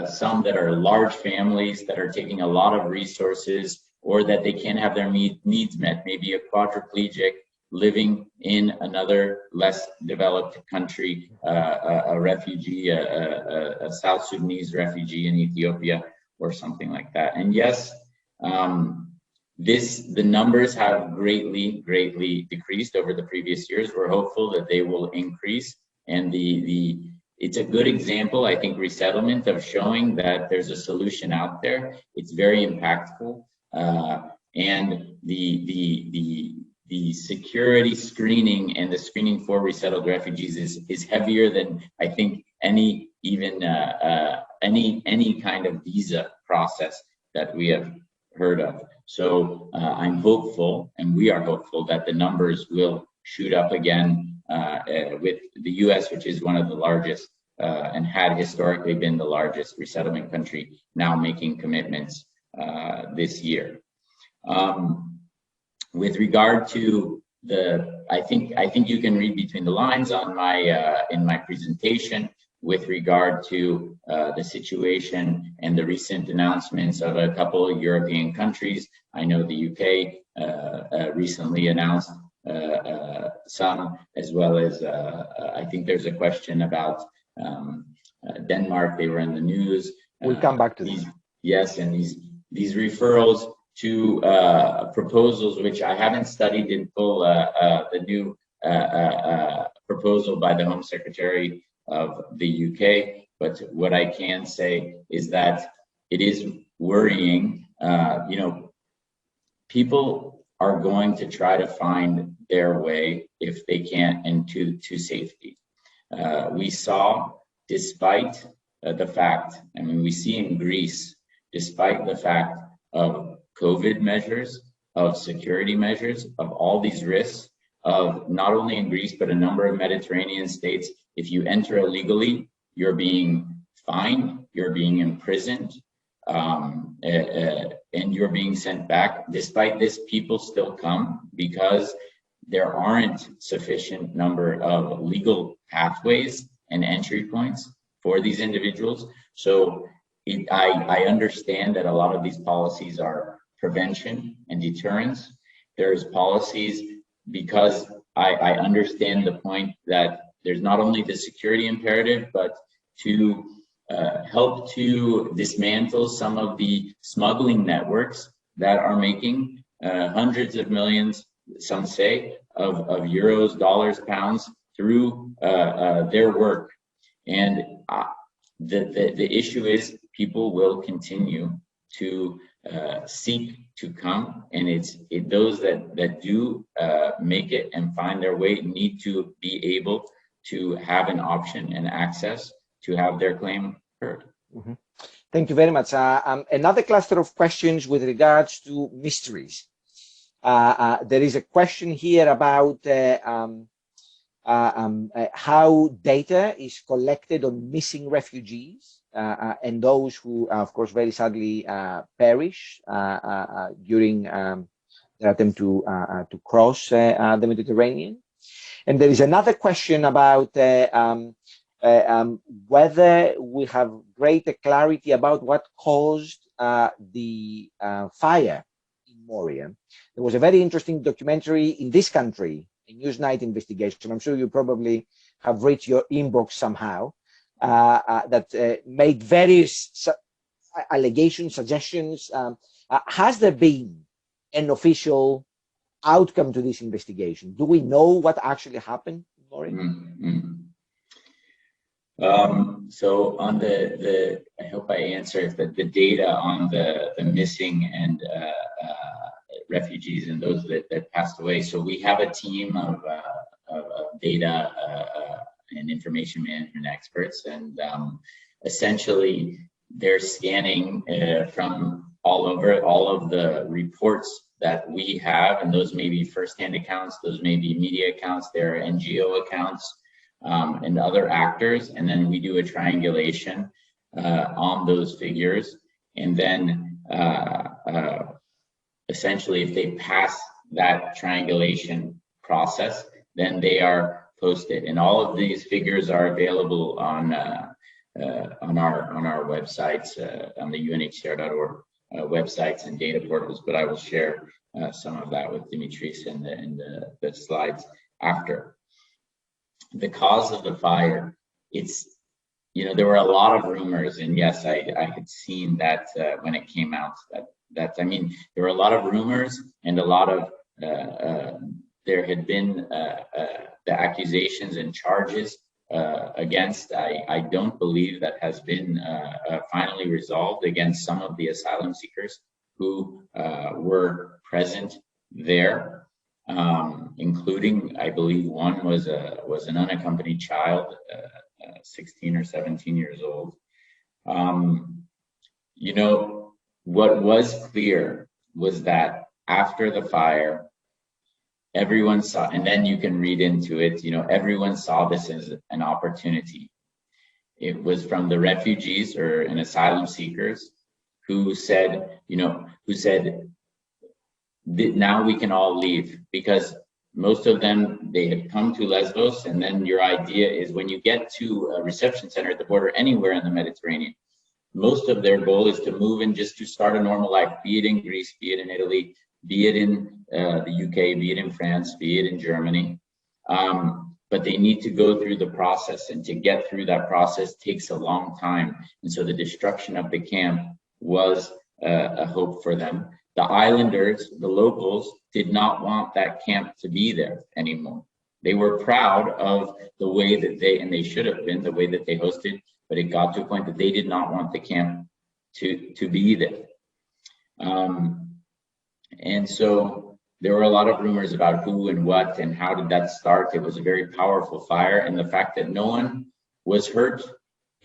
some that are large families that are taking a lot of resources, or that they can't have their needs met, maybe a quadriplegic living in another less developed country, a refugee, a South Sudanese refugee in Ethiopia, or something like that. And yes, the numbers have greatly decreased over the previous years. We're hopeful that they will increase, and it's a good example, I think, resettlement, of showing that there's a solution out there. It's very impactful, and the security screening and the screening for resettled refugees is heavier than, I think, any kind of visa process that we have heard of. So I'm hopeful, and we are hopeful, that the numbers will shoot up again, with the US, which is one of the largest and had historically been the largest resettlement country, now making commitments this year. With regard to I think you can read between the lines on in my presentation with regard to the situation and the recent announcements of a couple of European countries. I know the UK recently announced some, as well as I think there's a question about Denmark. They were in the news. We'll come back to these. Yes, and these referrals to proposals, which I haven't studied in full, the new proposal by the Home Secretary of the UK, but what I can say is that it is worrying. People are going to try to find their way, if they can, into safety. We saw, despite the fact, we see in Greece, despite the fact of COVID measures, of security measures, of all these risks, of not only in Greece, but a number of Mediterranean states, if you enter illegally, you're being fined, you're being imprisoned, and you're being sent back. Despite this, people still come because there aren't sufficient number of legal pathways and entry points for these individuals. So I understand that a lot of these policies are prevention and deterrence. There's policies because I understand the point that there's not only the security imperative, but to help to dismantle some of the smuggling networks that are making hundreds of millions, some say, of euros, dollars, pounds through their work. And the issue is people will continue to seek to come, and those that do make it and find their way need to be able to have an option and access to have their claim heard. Mm-hmm. Thank you very much. Another cluster of questions with regards to mysteries. There is a question here about how data is collected on missing refugees and those who, of course, very sadly perish during their attempt to cross the Mediterranean. And there is another question about whether we have greater clarity about what caused the fire in Moria. There was a very interesting documentary in this country, a Newsnight investigation. I'm sure you probably have reached your inbox somehow, that made various allegations, suggestions. Has there been an official outcome to this investigation? Do we know what actually happened, Laurie? So on I hope I answered the data on the missing and refugees and those that passed away. So we have a team of data and information management experts, and essentially they're scanning from all over all of the reports that we have, and those may be firsthand accounts, those may be media accounts, there are NGO accounts, and other actors, and then we do a triangulation on those figures, and then essentially if they pass that triangulation process, then they are posted, and all of these figures are available on our websites, on the UNHCR.org websites and data portals. But I will share some of that with Dimitris in the slides after. The cause of the fire, there were a lot of rumors, and yes, I had seen that when it came out, there were a lot of rumors and a lot of, there had been the accusations and charges against, I don't believe that has been finally resolved against some of the asylum seekers who were present there. Including, I believe, one was an unaccompanied child, 16 or 17 years old. What was clear was that after the fire, everyone saw, and then you can read into it, everyone saw this as an opportunity. It was from the refugees and asylum seekers who said, now we can all leave, because most of them, they had come to Lesbos, and then your idea is when you get to a reception center at the border anywhere in the Mediterranean, most of their goal is to move in just to start a normal life, be it in Greece, be it in Italy, be it in the UK, be it in France, be it in Germany. But they need to go through the process, and to get through that process takes a long time. And so the destruction of the camp was a hope for them. The islanders, the locals, did not want that camp to be there anymore. They were proud of the way that they should have been, the way that they hosted, but it got to a point that they did not want the camp to be there. And so there were a lot of rumors about who and what and how did that start. It was a very powerful fire, and the fact that no one was hurt,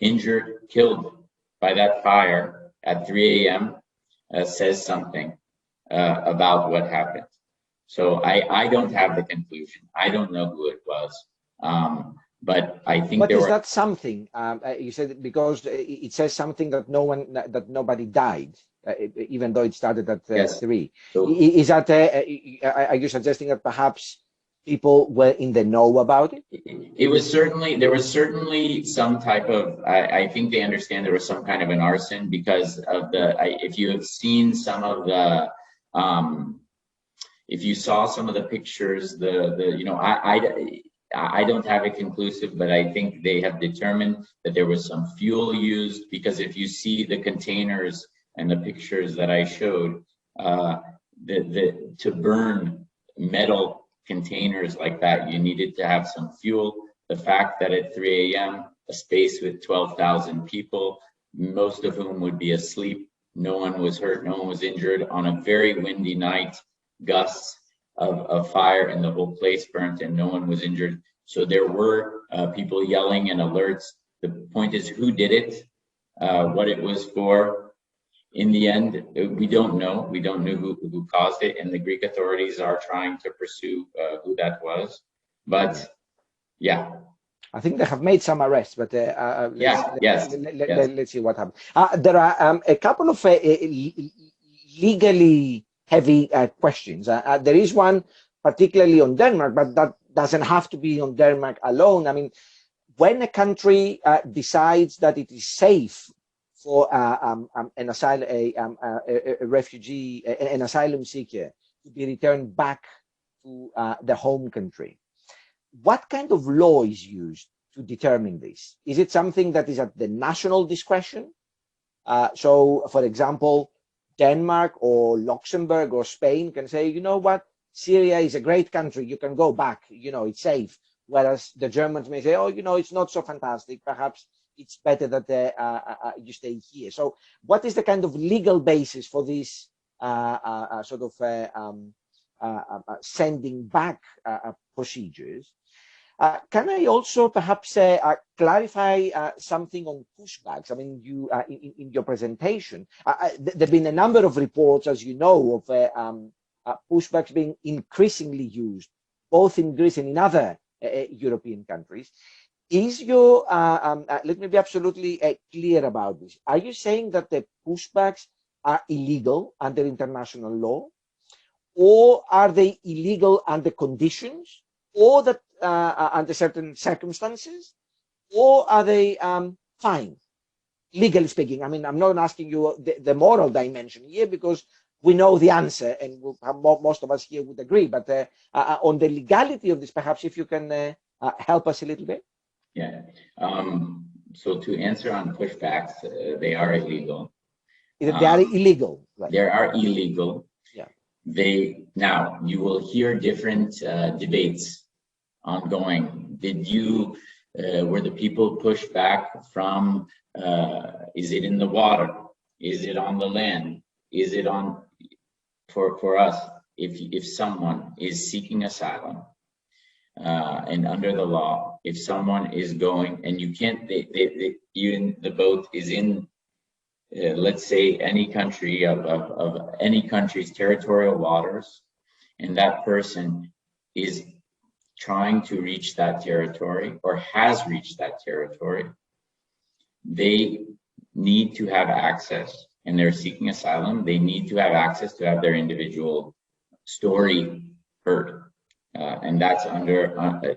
injured, killed by that fire at 3 a.m. Says something about what happened. So I don't have the conclusion. I don't know who it was, but I think what is that something? You said because it says something that nobody died, even though it started at yes. 3. So, is that? Are you suggesting that perhaps people were in the know about it? There was certainly some type of, I think they understand there was some kind of an arson because of if you have seen some of the, if you saw some of the pictures, I don't have it conclusive, but I think they have determined that there was some fuel used, because if you see the containers and the pictures that I showed, to burn metal containers like that, you needed to have some fuel. The fact that at 3 a.m., a space with 12,000 people, most of whom would be asleep, no one was hurt, no one was injured, on a very windy night, gusts of fire, and the whole place burnt and no one was injured. So there were people yelling and alerts. The point is, who did it, what it was for. In the end, we don't know. We don't know who caused it, and the Greek authorities are trying to pursue who that was. But yeah, I think they have made some arrests, but let's see what happens. There are a couple of legally heavy questions. There is one particularly on Denmark, but that doesn't have to be on Denmark alone. I mean, when a country decides that it is safe for an refugee, an asylum seeker, to be returned back to the home country, what kind of law is used to determine this? Is it something that is at the national discretion? So, for example, Denmark or Luxembourg or Spain can say, you know what, Syria is a great country, you can go back, it's safe. Whereas the Germans may say, oh, it's not so fantastic, perhaps it's better that you stay here. So what is the kind of legal basis for this sort of sending back procedures? Can I also perhaps clarify something on pushbacks? I mean, you in your presentation, there have been a number of reports, as you know, of pushbacks being increasingly used, both in Greece and in other European countries. Is your let me be absolutely clear about this. Are you saying that the pushbacks are illegal under international law, or are they illegal under conditions, or that under certain circumstances, or are they fine, legally speaking? I mean, I'm not asking you the moral dimension here, because we know the answer, and most of us here would agree. But on the legality of this, perhaps if you can help us a little bit. Yeah. So to answer on pushbacks, they are illegal. They are illegal. Right? They are illegal. Yeah. Now you will hear different debates ongoing. Were the people pushed back from? Is it in the water? Is it on the land? Is it on? For us, if someone is seeking asylum, and under the law, if someone is going, and you can't, even the boat is in, let's say, any country of any country's territorial waters, and that person is trying to reach that territory or has reached that territory, they need to have access, and they're seeking asylum, they need to have access to have their individual story heard. And that's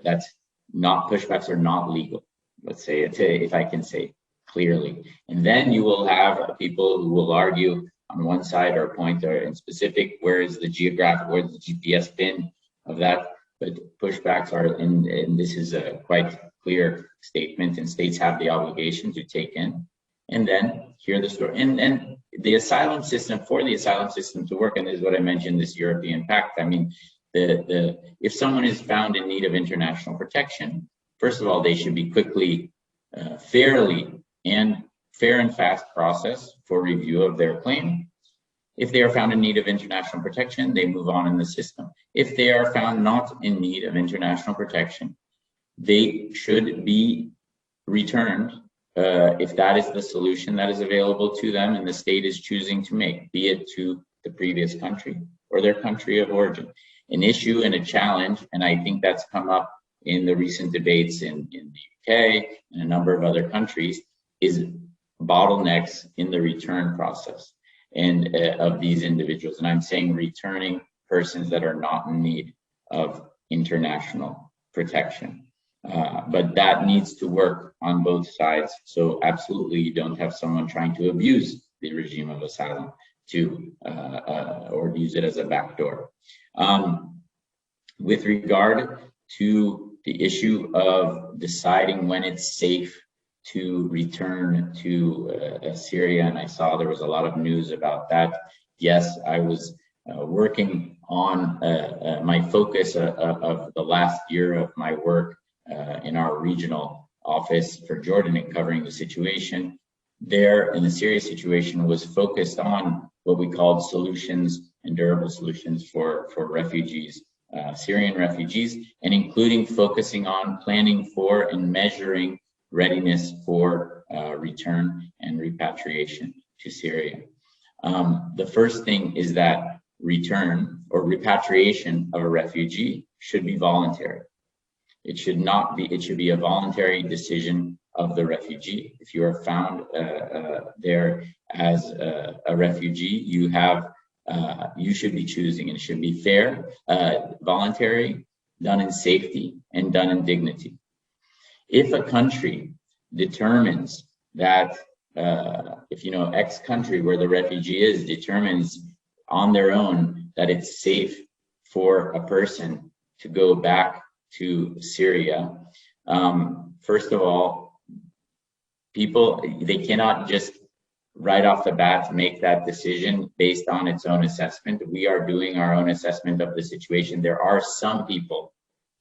that's not, pushbacks are not legal. Let's say it, if I can say clearly. And then you will have people who will argue on one side or point in specific, where is the geographic, where's the GPS pin of that? But pushbacks are, and this is a quite clear statement, and states have the obligation to take in and then hear the story. And the asylum system, for the asylum system to work, and this is what I mentioned, this European Pact. I mean, if someone is found in need of international protection, first of all, they should be quickly, fair and fast process for review of their claim. If they are found in need of international protection, they move on in the system. If they are found not in need of international protection, they should be returned if that is the solution that is available to them and the state is choosing to make, be it to the previous country or their country of origin. An issue and a challenge, and I think that's come up in the recent debates in the UK and a number of other countries, is bottlenecks in the return process and of these individuals. And I'm saying returning persons that are not in need of international protection. But that needs to work on both sides. So absolutely, you don't have someone trying to abuse the regime of asylum to or use it as a backdoor. With regard to the issue of deciding when it's safe to return to Syria, and I saw there was a lot of news about that. Yes, I was working on my focus of the last year of my work in our regional office for Jordan and covering the situation there in the Syria situation was focused on what we called solutions and durable solutions for refugees, Syrian refugees, and including focusing on planning for and measuring readiness for return and repatriation to Syria. The first thing is that return or repatriation of a refugee should be voluntary. It should not be, it should be a voluntary decision of the refugee. If you are found there as a refugee, you should be choosing, and it should be fair, voluntary, done in safety, and done in dignity. If a country determines that, if X country where the refugee is determines on their own that it's safe for a person to go back to Syria, first of all, they cannot just right off the bat make that decision based on its own assessment. We are doing our own assessment of the situation. There are some people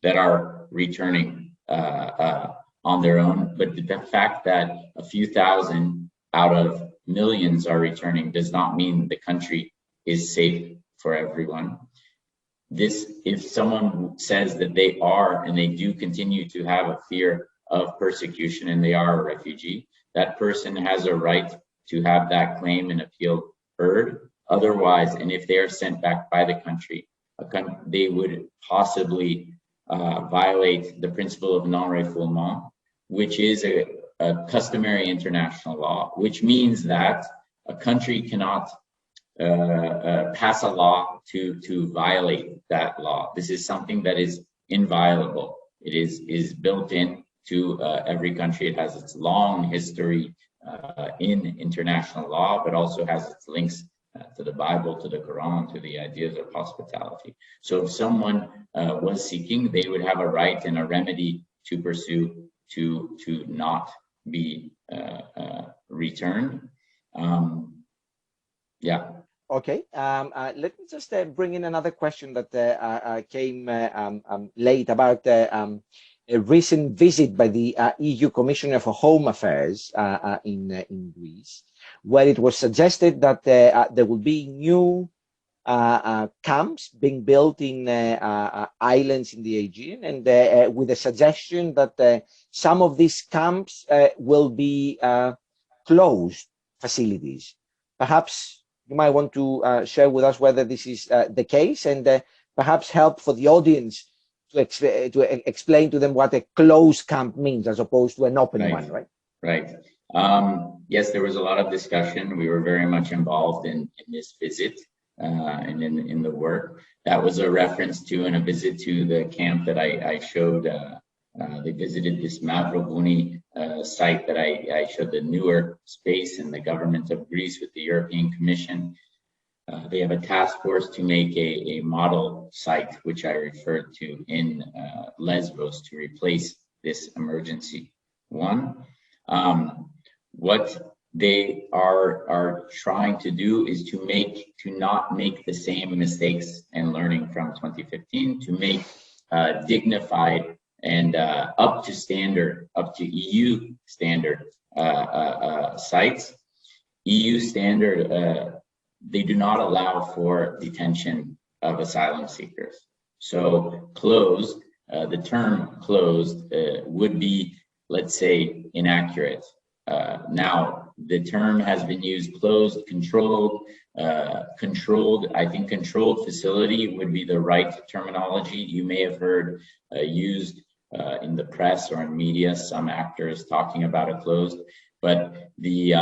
that are returning on their own, but the fact that a few thousand out of millions are returning does not mean the country is safe for everyone. If someone says that they are and they do continue to have a fear of persecution and they are a refugee, that person has a right to have that claim and appeal heard. Otherwise, and if they are sent back by the country, they would possibly violate the principle of non-refoulement, which is a customary international law, which means that a country cannot pass a law to violate that law. This is something that is inviolable. It is built in to every country. It has its long history in international law, but also has its links to the Bible, to the Quran, to the ideas of hospitality. So if someone was seeking, they would have a right and a remedy to pursue to not be returned. Yeah. Okay. Let me just bring in another question that came late about a recent visit by the EU Commissioner for Home Affairs in Greece, where it was suggested that there will be new camps being built in islands in the Aegean, and with a suggestion that some of these camps will be closed facilities. Perhaps you might want to share with us whether this is the case, and perhaps help for the audience to explain to them what a closed camp means as opposed to an open one, right? Right. Yes, there was a lot of discussion. We were very much involved in this visit and in the work. That was a reference to and a visit to the camp that I showed. They visited this Mavrovouni site that I showed, the newer space in the government of Greece with the European Commission. They have a task force to make a model site, which I referred to in Lesbos, to replace this emergency one. What they are trying to do is to not make the same mistakes and learning from 2015, to make dignified and up to EU standard sites. EU standard, they do not allow for detention of asylum seekers. So closed, the term closed would be, let's say, inaccurate. Now, the term has been used closed, controlled. I think controlled facility would be the right terminology. You may have heard used in the press or in media, some actors talking about a closed, but the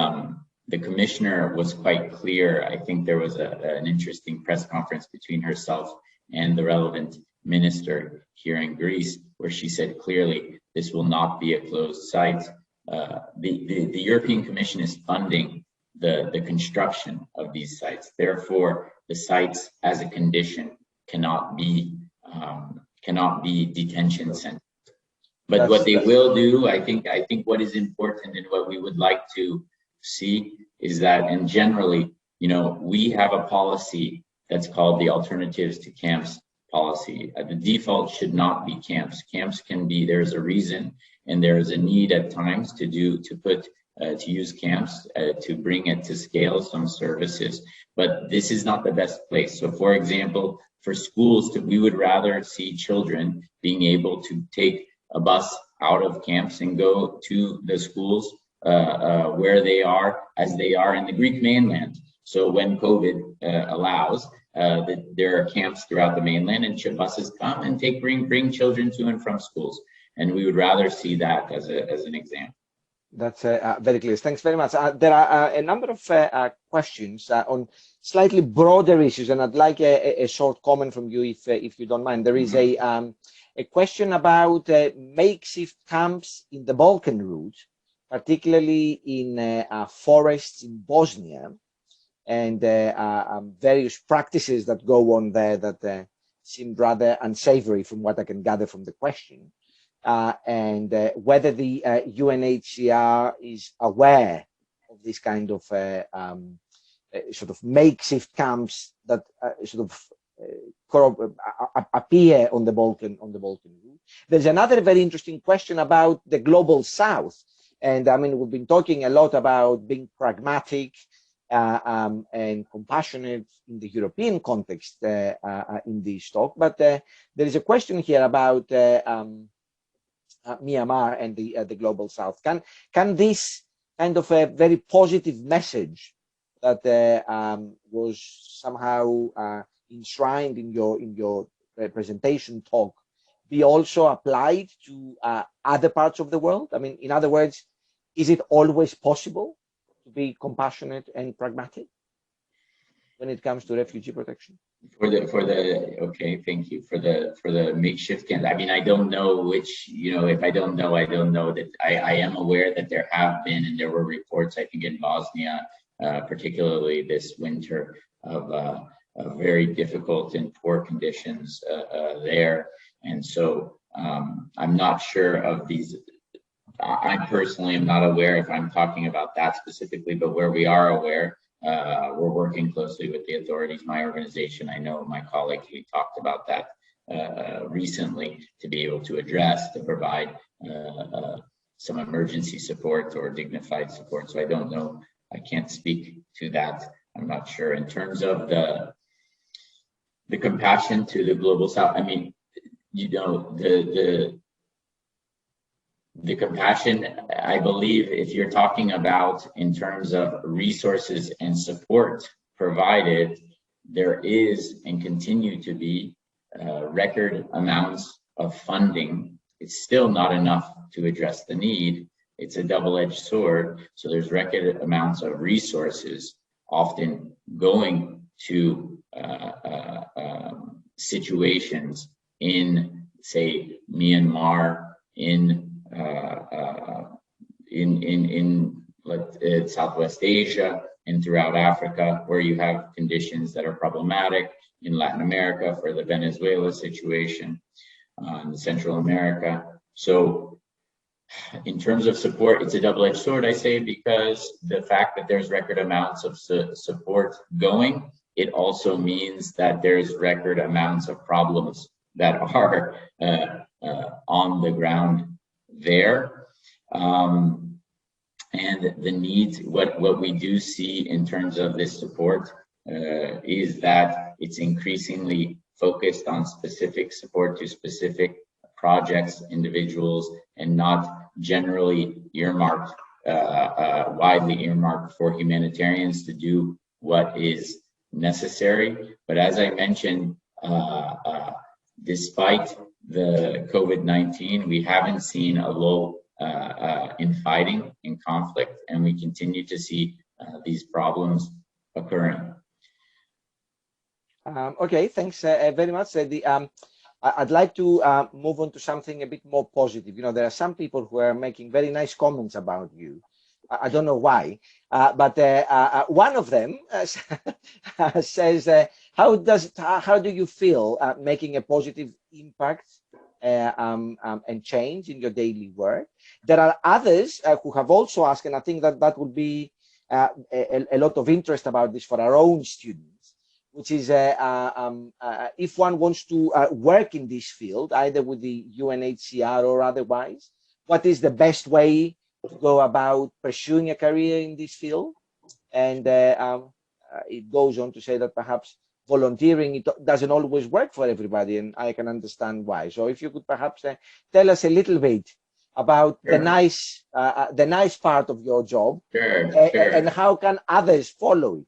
commissioner was quite clear. I think there was an interesting press conference between herself and the relevant minister here in Greece, where she said clearly this will not be a closed site. The European Commission is funding the construction of these sites. Therefore, the sites as a condition cannot be detention centers. But what they will do, I think what is important and what we would like to see is that, and generally, we have a policy that's called the Alternatives to Camps policy. The default should not be camps. Camps can be, there's a reason and there is a need at times to use camps to bring it to scale some services, but this is not the best place. So for example, for schools, we would rather see children being able to take a bus out of camps and go to the schools where they are, as they are in the Greek mainland. So when COVID allows, there are camps throughout the mainland, and buses come and bring children to and from schools. And we would rather see that as an example. That's very clear. Thanks very much. There are a number of questions on slightly broader issues, and I'd like a short comment from you, if you don't mind. There is a question about makeshift camps in the Balkan route, particularly in forests in Bosnia, and various practices that go on there that seem rather unsavory from what I can gather from the question. And whether the UNHCR is aware of this kind of sort of makeshift camps that sort of appear on the Balkan route. There's another very interesting question about the global South, and I mean we've been talking a lot about being pragmatic and compassionate in the European context in this talk, but there is a question here about Myanmar and the global South. Can this kind of a very positive message that was somehow enshrined in your presentation talk be also applied to other parts of the world? I mean, in other words, is it always possible to be compassionate and pragmatic when it comes to refugee protection? Okay, thank you for the makeshift camp. I mean, I don't know which, if I don't know, I don't know that. I am aware that there have been, and there were reports, I think, in Bosnia, particularly this winter, of very difficult and poor conditions there. And so I'm not sure of these. I personally am not aware if I'm talking about that specifically, but where we are aware, we're working closely with the authorities. My organization, I know my colleagues, we talked about that recently, to be able to provide some emergency support or dignified support. So I don't know, I can't speak to that. I'm not sure. In terms of the compassion to the global South, I mean, the compassion, I believe, if you're talking about in terms of resources and support provided, there is and continue to be record amounts of funding. It's still not enough to address the need. It's a double-edged sword. So there's record amounts of resources often going to situations in, say, Myanmar, in Southwest Asia and throughout Africa, where you have conditions that are problematic, in Latin America for the Venezuela situation, in Central America. So in terms of support, it's a double-edged sword, I say, because the fact that there's record amounts of support going, it also means that there's record amounts of problems that are on the ground there. And the needs, what we do see in terms of this support is that it's increasingly focused on specific support to specific projects, individuals, and not generally earmarked, widely earmarked for humanitarians to do what is necessary. But as I mentioned, despite the COVID-19, we haven't seen a lull in fighting, in conflict, and we continue to see these problems occurring. Okay, thanks very much. I'd like to move on to something a bit more positive. There are some people who are making very nice comments about you. I don't know why, but one of them says, how do you feel making a positive impact and change in your daily work? There are others who have also asked, and I think that would be a lot of interest about this for our own students, which is if one wants to work in this field, either with the UNHCR or otherwise, what is the best way to go about pursuing a career in this field? And it goes on to say that perhaps volunteering, it doesn't always work for everybody, and I can understand why. So if you could perhaps tell us a little bit about Sure. the nice part of your job, Sure. And how can others follow it?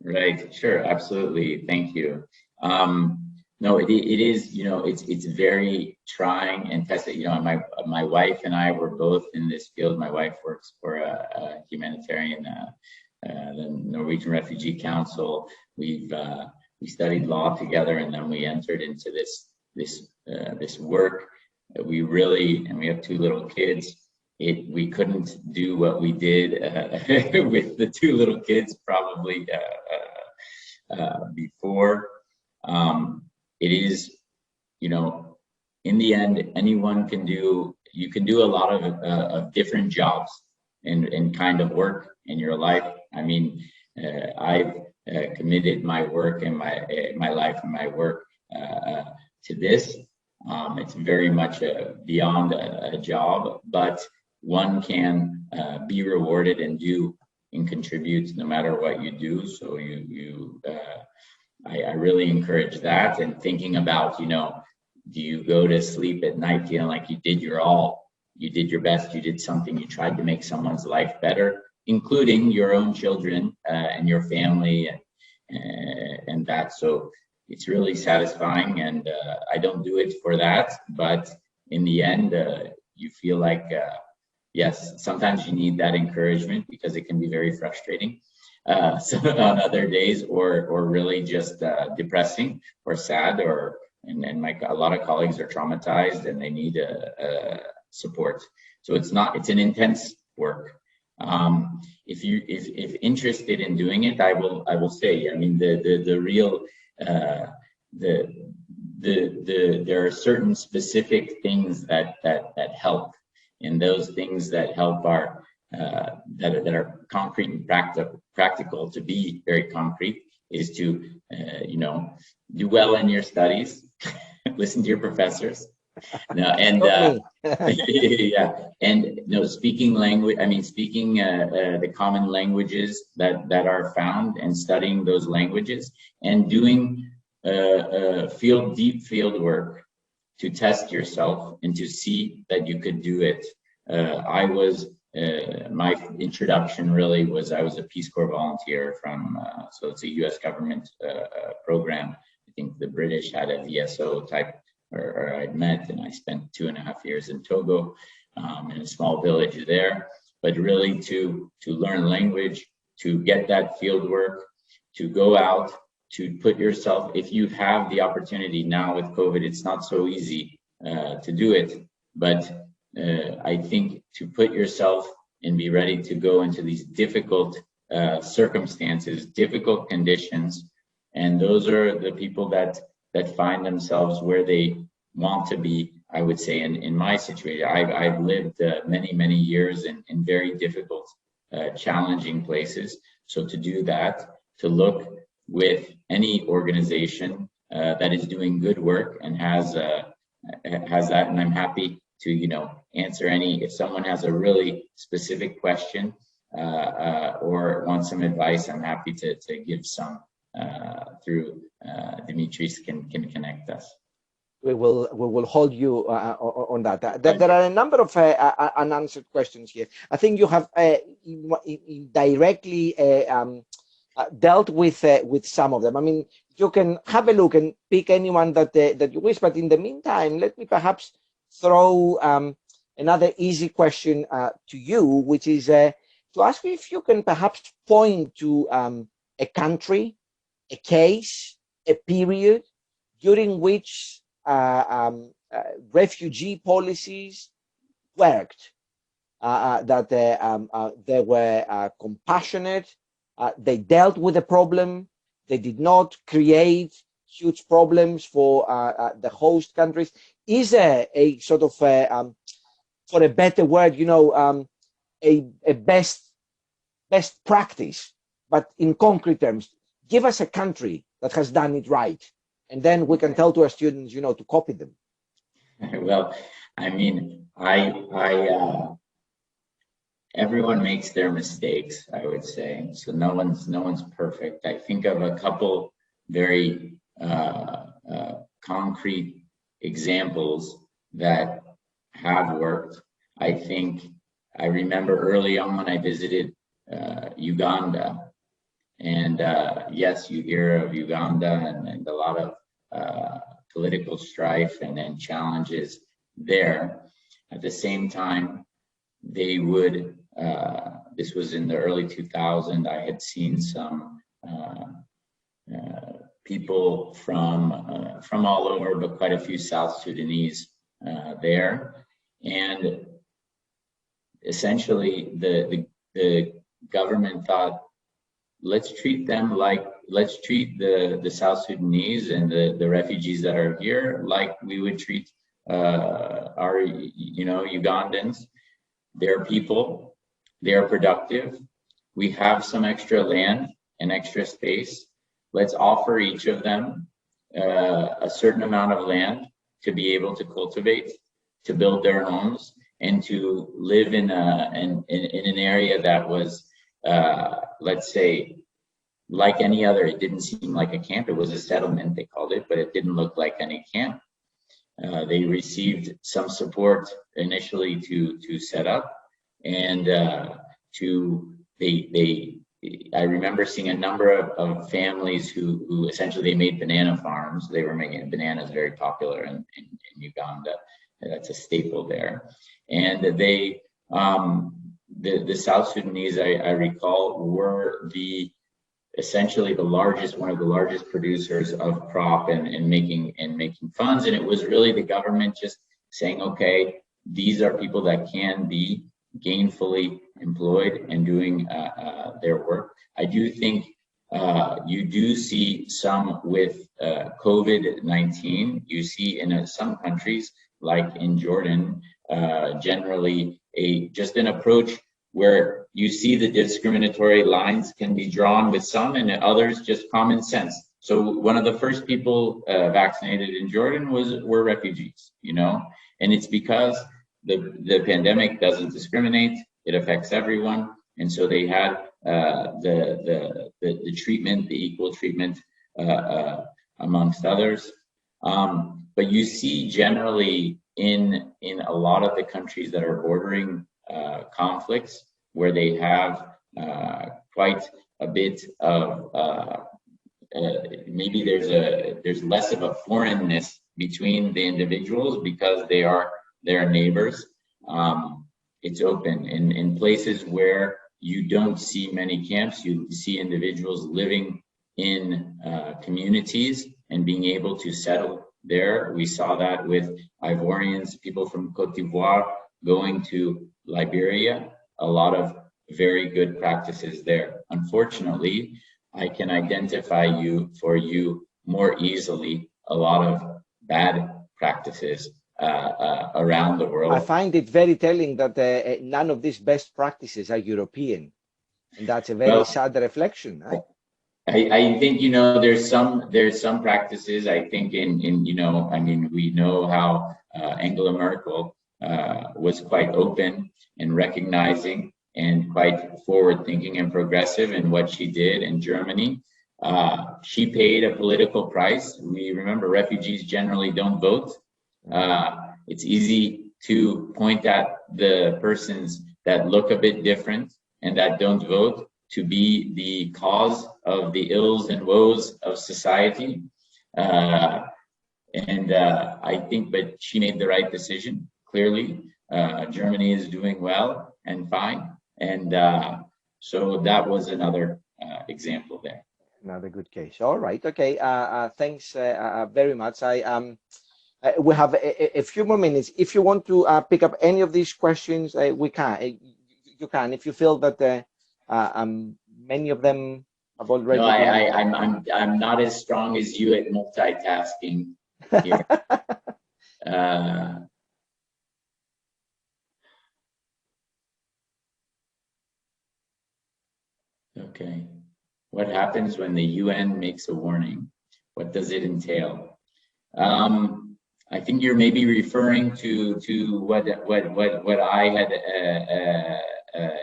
Right, sure, absolutely, thank you. No, it is, it's very trying and testing. My wife and I were both in this field. My wife works for a humanitarian, the Norwegian Refugee Council. We studied law together, and then we entered into this work. We really, and we have 2 little kids. We couldn't do what we did with the 2 little kids probably before. It is, in the end, anyone can do. You can do a lot of different jobs and kind of work in your life. I mean, I've committed my work and my life and my work to this. It's very much beyond a job, but one can be rewarded and do and contribute no matter what you do. So I really encourage that. And thinking about, do you go to sleep at night feeling like you did your all, you did your best, you did something, you tried to make someone's life better, including your own children and your family and that. So it's really satisfying, and I don't do it for that, but in the end, you feel like, yes, sometimes you need that encouragement because it can be very frustrating. So on other days, or really just depressing or sad, and a lot of colleagues are traumatized and they need support. So it's an intense work. If interested in doing it, I will say, I mean, the real there are certain specific things that help, and those things that help are that are concrete and practical. To be very concrete is to do well in your studies, listen to your professors. No, and yeah, and speaking language. I mean, speaking the common languages that are found, and studying those languages, and doing deep field work to test yourself and to see that you could do it. My introduction really was, I was a Peace Corps volunteer so it's a U.S. government program. I think the British had a VSO type. Or I'd met, and I spent 2.5 years in Togo, in a small village there. But really to learn language, to get that field work, to go out, to put yourself, if you have the opportunity now with COVID, it's not so easy to do it. But I think to put yourself and be ready to go into these difficult circumstances, difficult conditions, and those are the people that find themselves where they want to be. I would say in my situation, I've lived many years in very difficult, challenging places. So to do that, to look with any organization that is doing good work and has that, and I'm happy to answer if someone has a really specific question or wants some advice, I'm happy to give some through Dimitris can connect us. We will hold you on that. There are a number of unanswered questions here. I think you have directly dealt with some of them. I mean, you can have a look and pick anyone that you wish. But in the meantime, let me perhaps throw another easy question to you, which is to ask you if you can perhaps point to a country, a case, a period during which refugee policies worked, that they were compassionate, they dealt with the problem, they did not create huge problems for the host countries. Is there a sort of, for a better word, a best practice, but in concrete terms? Give us a country that has done it right, and then we can tell to our students, to copy them. Well, I mean, everyone makes their mistakes, I would say. So no one's perfect. I think of a couple very concrete examples that have worked. I remember early on when I visited Uganda. And yes, you hear of Uganda and a lot of political strife and challenges there. At the same time, they would, this was in the early 2000s, I had seen some people from all over, but quite a few South Sudanese there. And essentially the government thought, let's treat the South Sudanese and the refugees that are here like we would treat our Ugandans. They're people, they're productive. we have some extra land and extra space. Let's offer each of them a certain amount of land to be able to cultivate, to build their homes, and to live in an area that was, let's say, like any other. It didn't seem like a camp. It was a settlement, they called it, but it didn't look like any camp. They received some support initially to set up, and I remember seeing a number of families who essentially they made banana farms. They were making bananas very popular in Uganda. That's a staple there. And they, the South Sudanese, I recall, were essentially one of the largest producers of crop and making funds. And it was really the government just saying, okay, these are people that can be gainfully employed and doing their work. I do think you do see some with COVID-19. You see in some countries, like in Jordan, generally just an approach where you see the discriminatory lines can be drawn with some, and others just common sense. So one of the first people vaccinated in Jordan were refugees, and it's because the pandemic doesn't discriminate; it affects everyone, and so they had the treatment, the equal treatment amongst others. But you see generally in a lot of the countries that are bordering conflicts, where they have quite a bit of maybe there's less of a foreignness between the individuals because they are their neighbors. It's open in places where you don't see many camps. You see individuals living in communities and being able to settle there. We saw that with Ivorians, people from Cote d'Ivoire going to Liberia, a lot of very good practices there. Unfortunately, I can identify for you more easily a lot of bad practices around the world. I find it very telling that none of these best practices are European, and that's a very sad reflection. Right? I think there's some practices. I think we know how Angela Merkel was quite open in recognizing and quite forward-thinking and progressive in what she did in Germany. She paid a political price. We remember refugees generally don't vote. It's easy to point at the persons that look a bit different and that don't vote to be the cause of the ills and woes of society. I think, but she made the right decision, clearly. Germany is doing well and fine. And so that was another example there. Another good case. All right. Okay. Thanks very much. We have a few more minutes. If you want to pick up any of these questions, we can. You can. If you feel that many of them have already. No, I'm not as strong as you at multitasking here. Okay. What happens when the UN makes a warning? What does it entail? I think you're maybe referring to what I had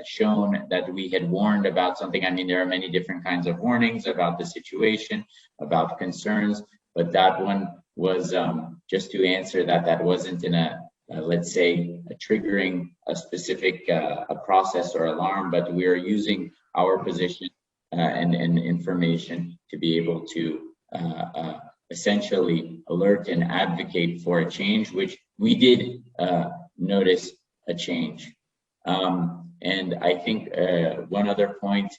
shown, that we had warned about something. I mean, there are many different kinds of warnings about the situation, about concerns, but that one was just to answer that wasn't in let's say, triggering a specific a process or alarm, but we are using our position and information to be able to essentially alert and advocate for a change, which we did notice a change. And I think one other point,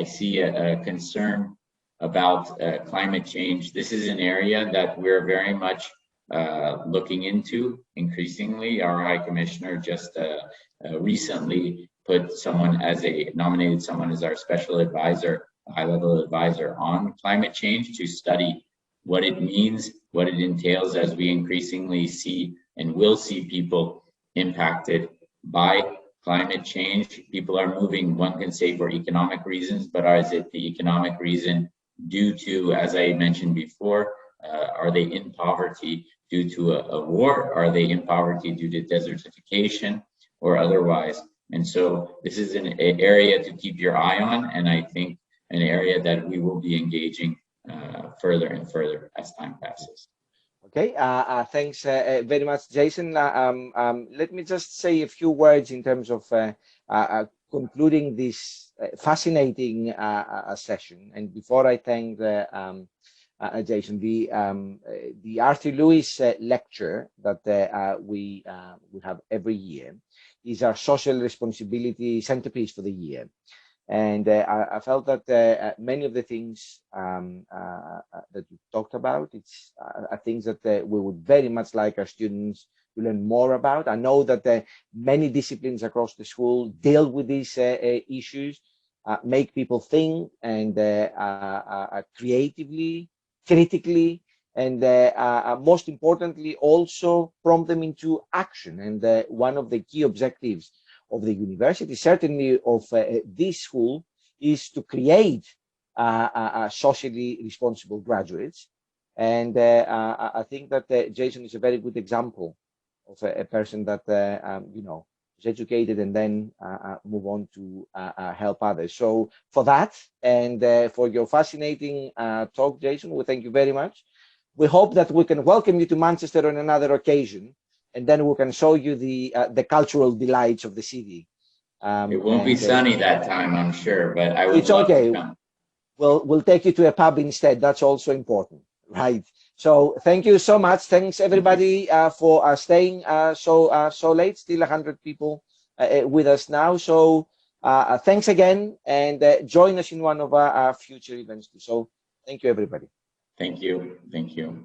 I see a concern about climate change. This is an area that we're very much looking into increasingly. Our High Commissioner just recently nominated someone as our special advisor, high-level advisor on climate change, to study what it means, what it entails, as we increasingly see and will see people impacted by climate change. People are moving, one can say, for economic reasons, but is it the economic reason due to, as I mentioned before, are they in poverty due to a war? Are they in poverty due to desertification or otherwise? And so this is an area to keep your eye on, and I think an area that we will be engaging further and further as time passes. Okay, thanks very much, Jason. Let me just say a few words in terms of concluding this fascinating session. And before I thank Jason, the Arthur Lewis lecture that we have every year is our social responsibility centerpiece for the year. And I felt that many of the things that you talked about, are things that we would very much like our students to learn more about. I know that many disciplines across the school deal with these issues, make people think and creatively, critically, and most importantly, also prompt them into action. And one of the key objectives of the university, certainly of this school, is to create socially responsible graduates. And I think that Jason is a very good example of a person that is educated and then move on to help others. So for that and for your fascinating talk, Jason, we thank you very much. We hope that we can welcome you to Manchester on another occasion, and then we can show you the cultural delights of the city. It won't be sunny that time, I'm sure, but I would love to come. We'll take you to a pub instead. That's also important, right? So thank you so much. Thanks everybody for staying so late. Still 100 people with us now. So thanks again, and join us in one of our future events too. So thank you, everybody. Thank you. Thank you.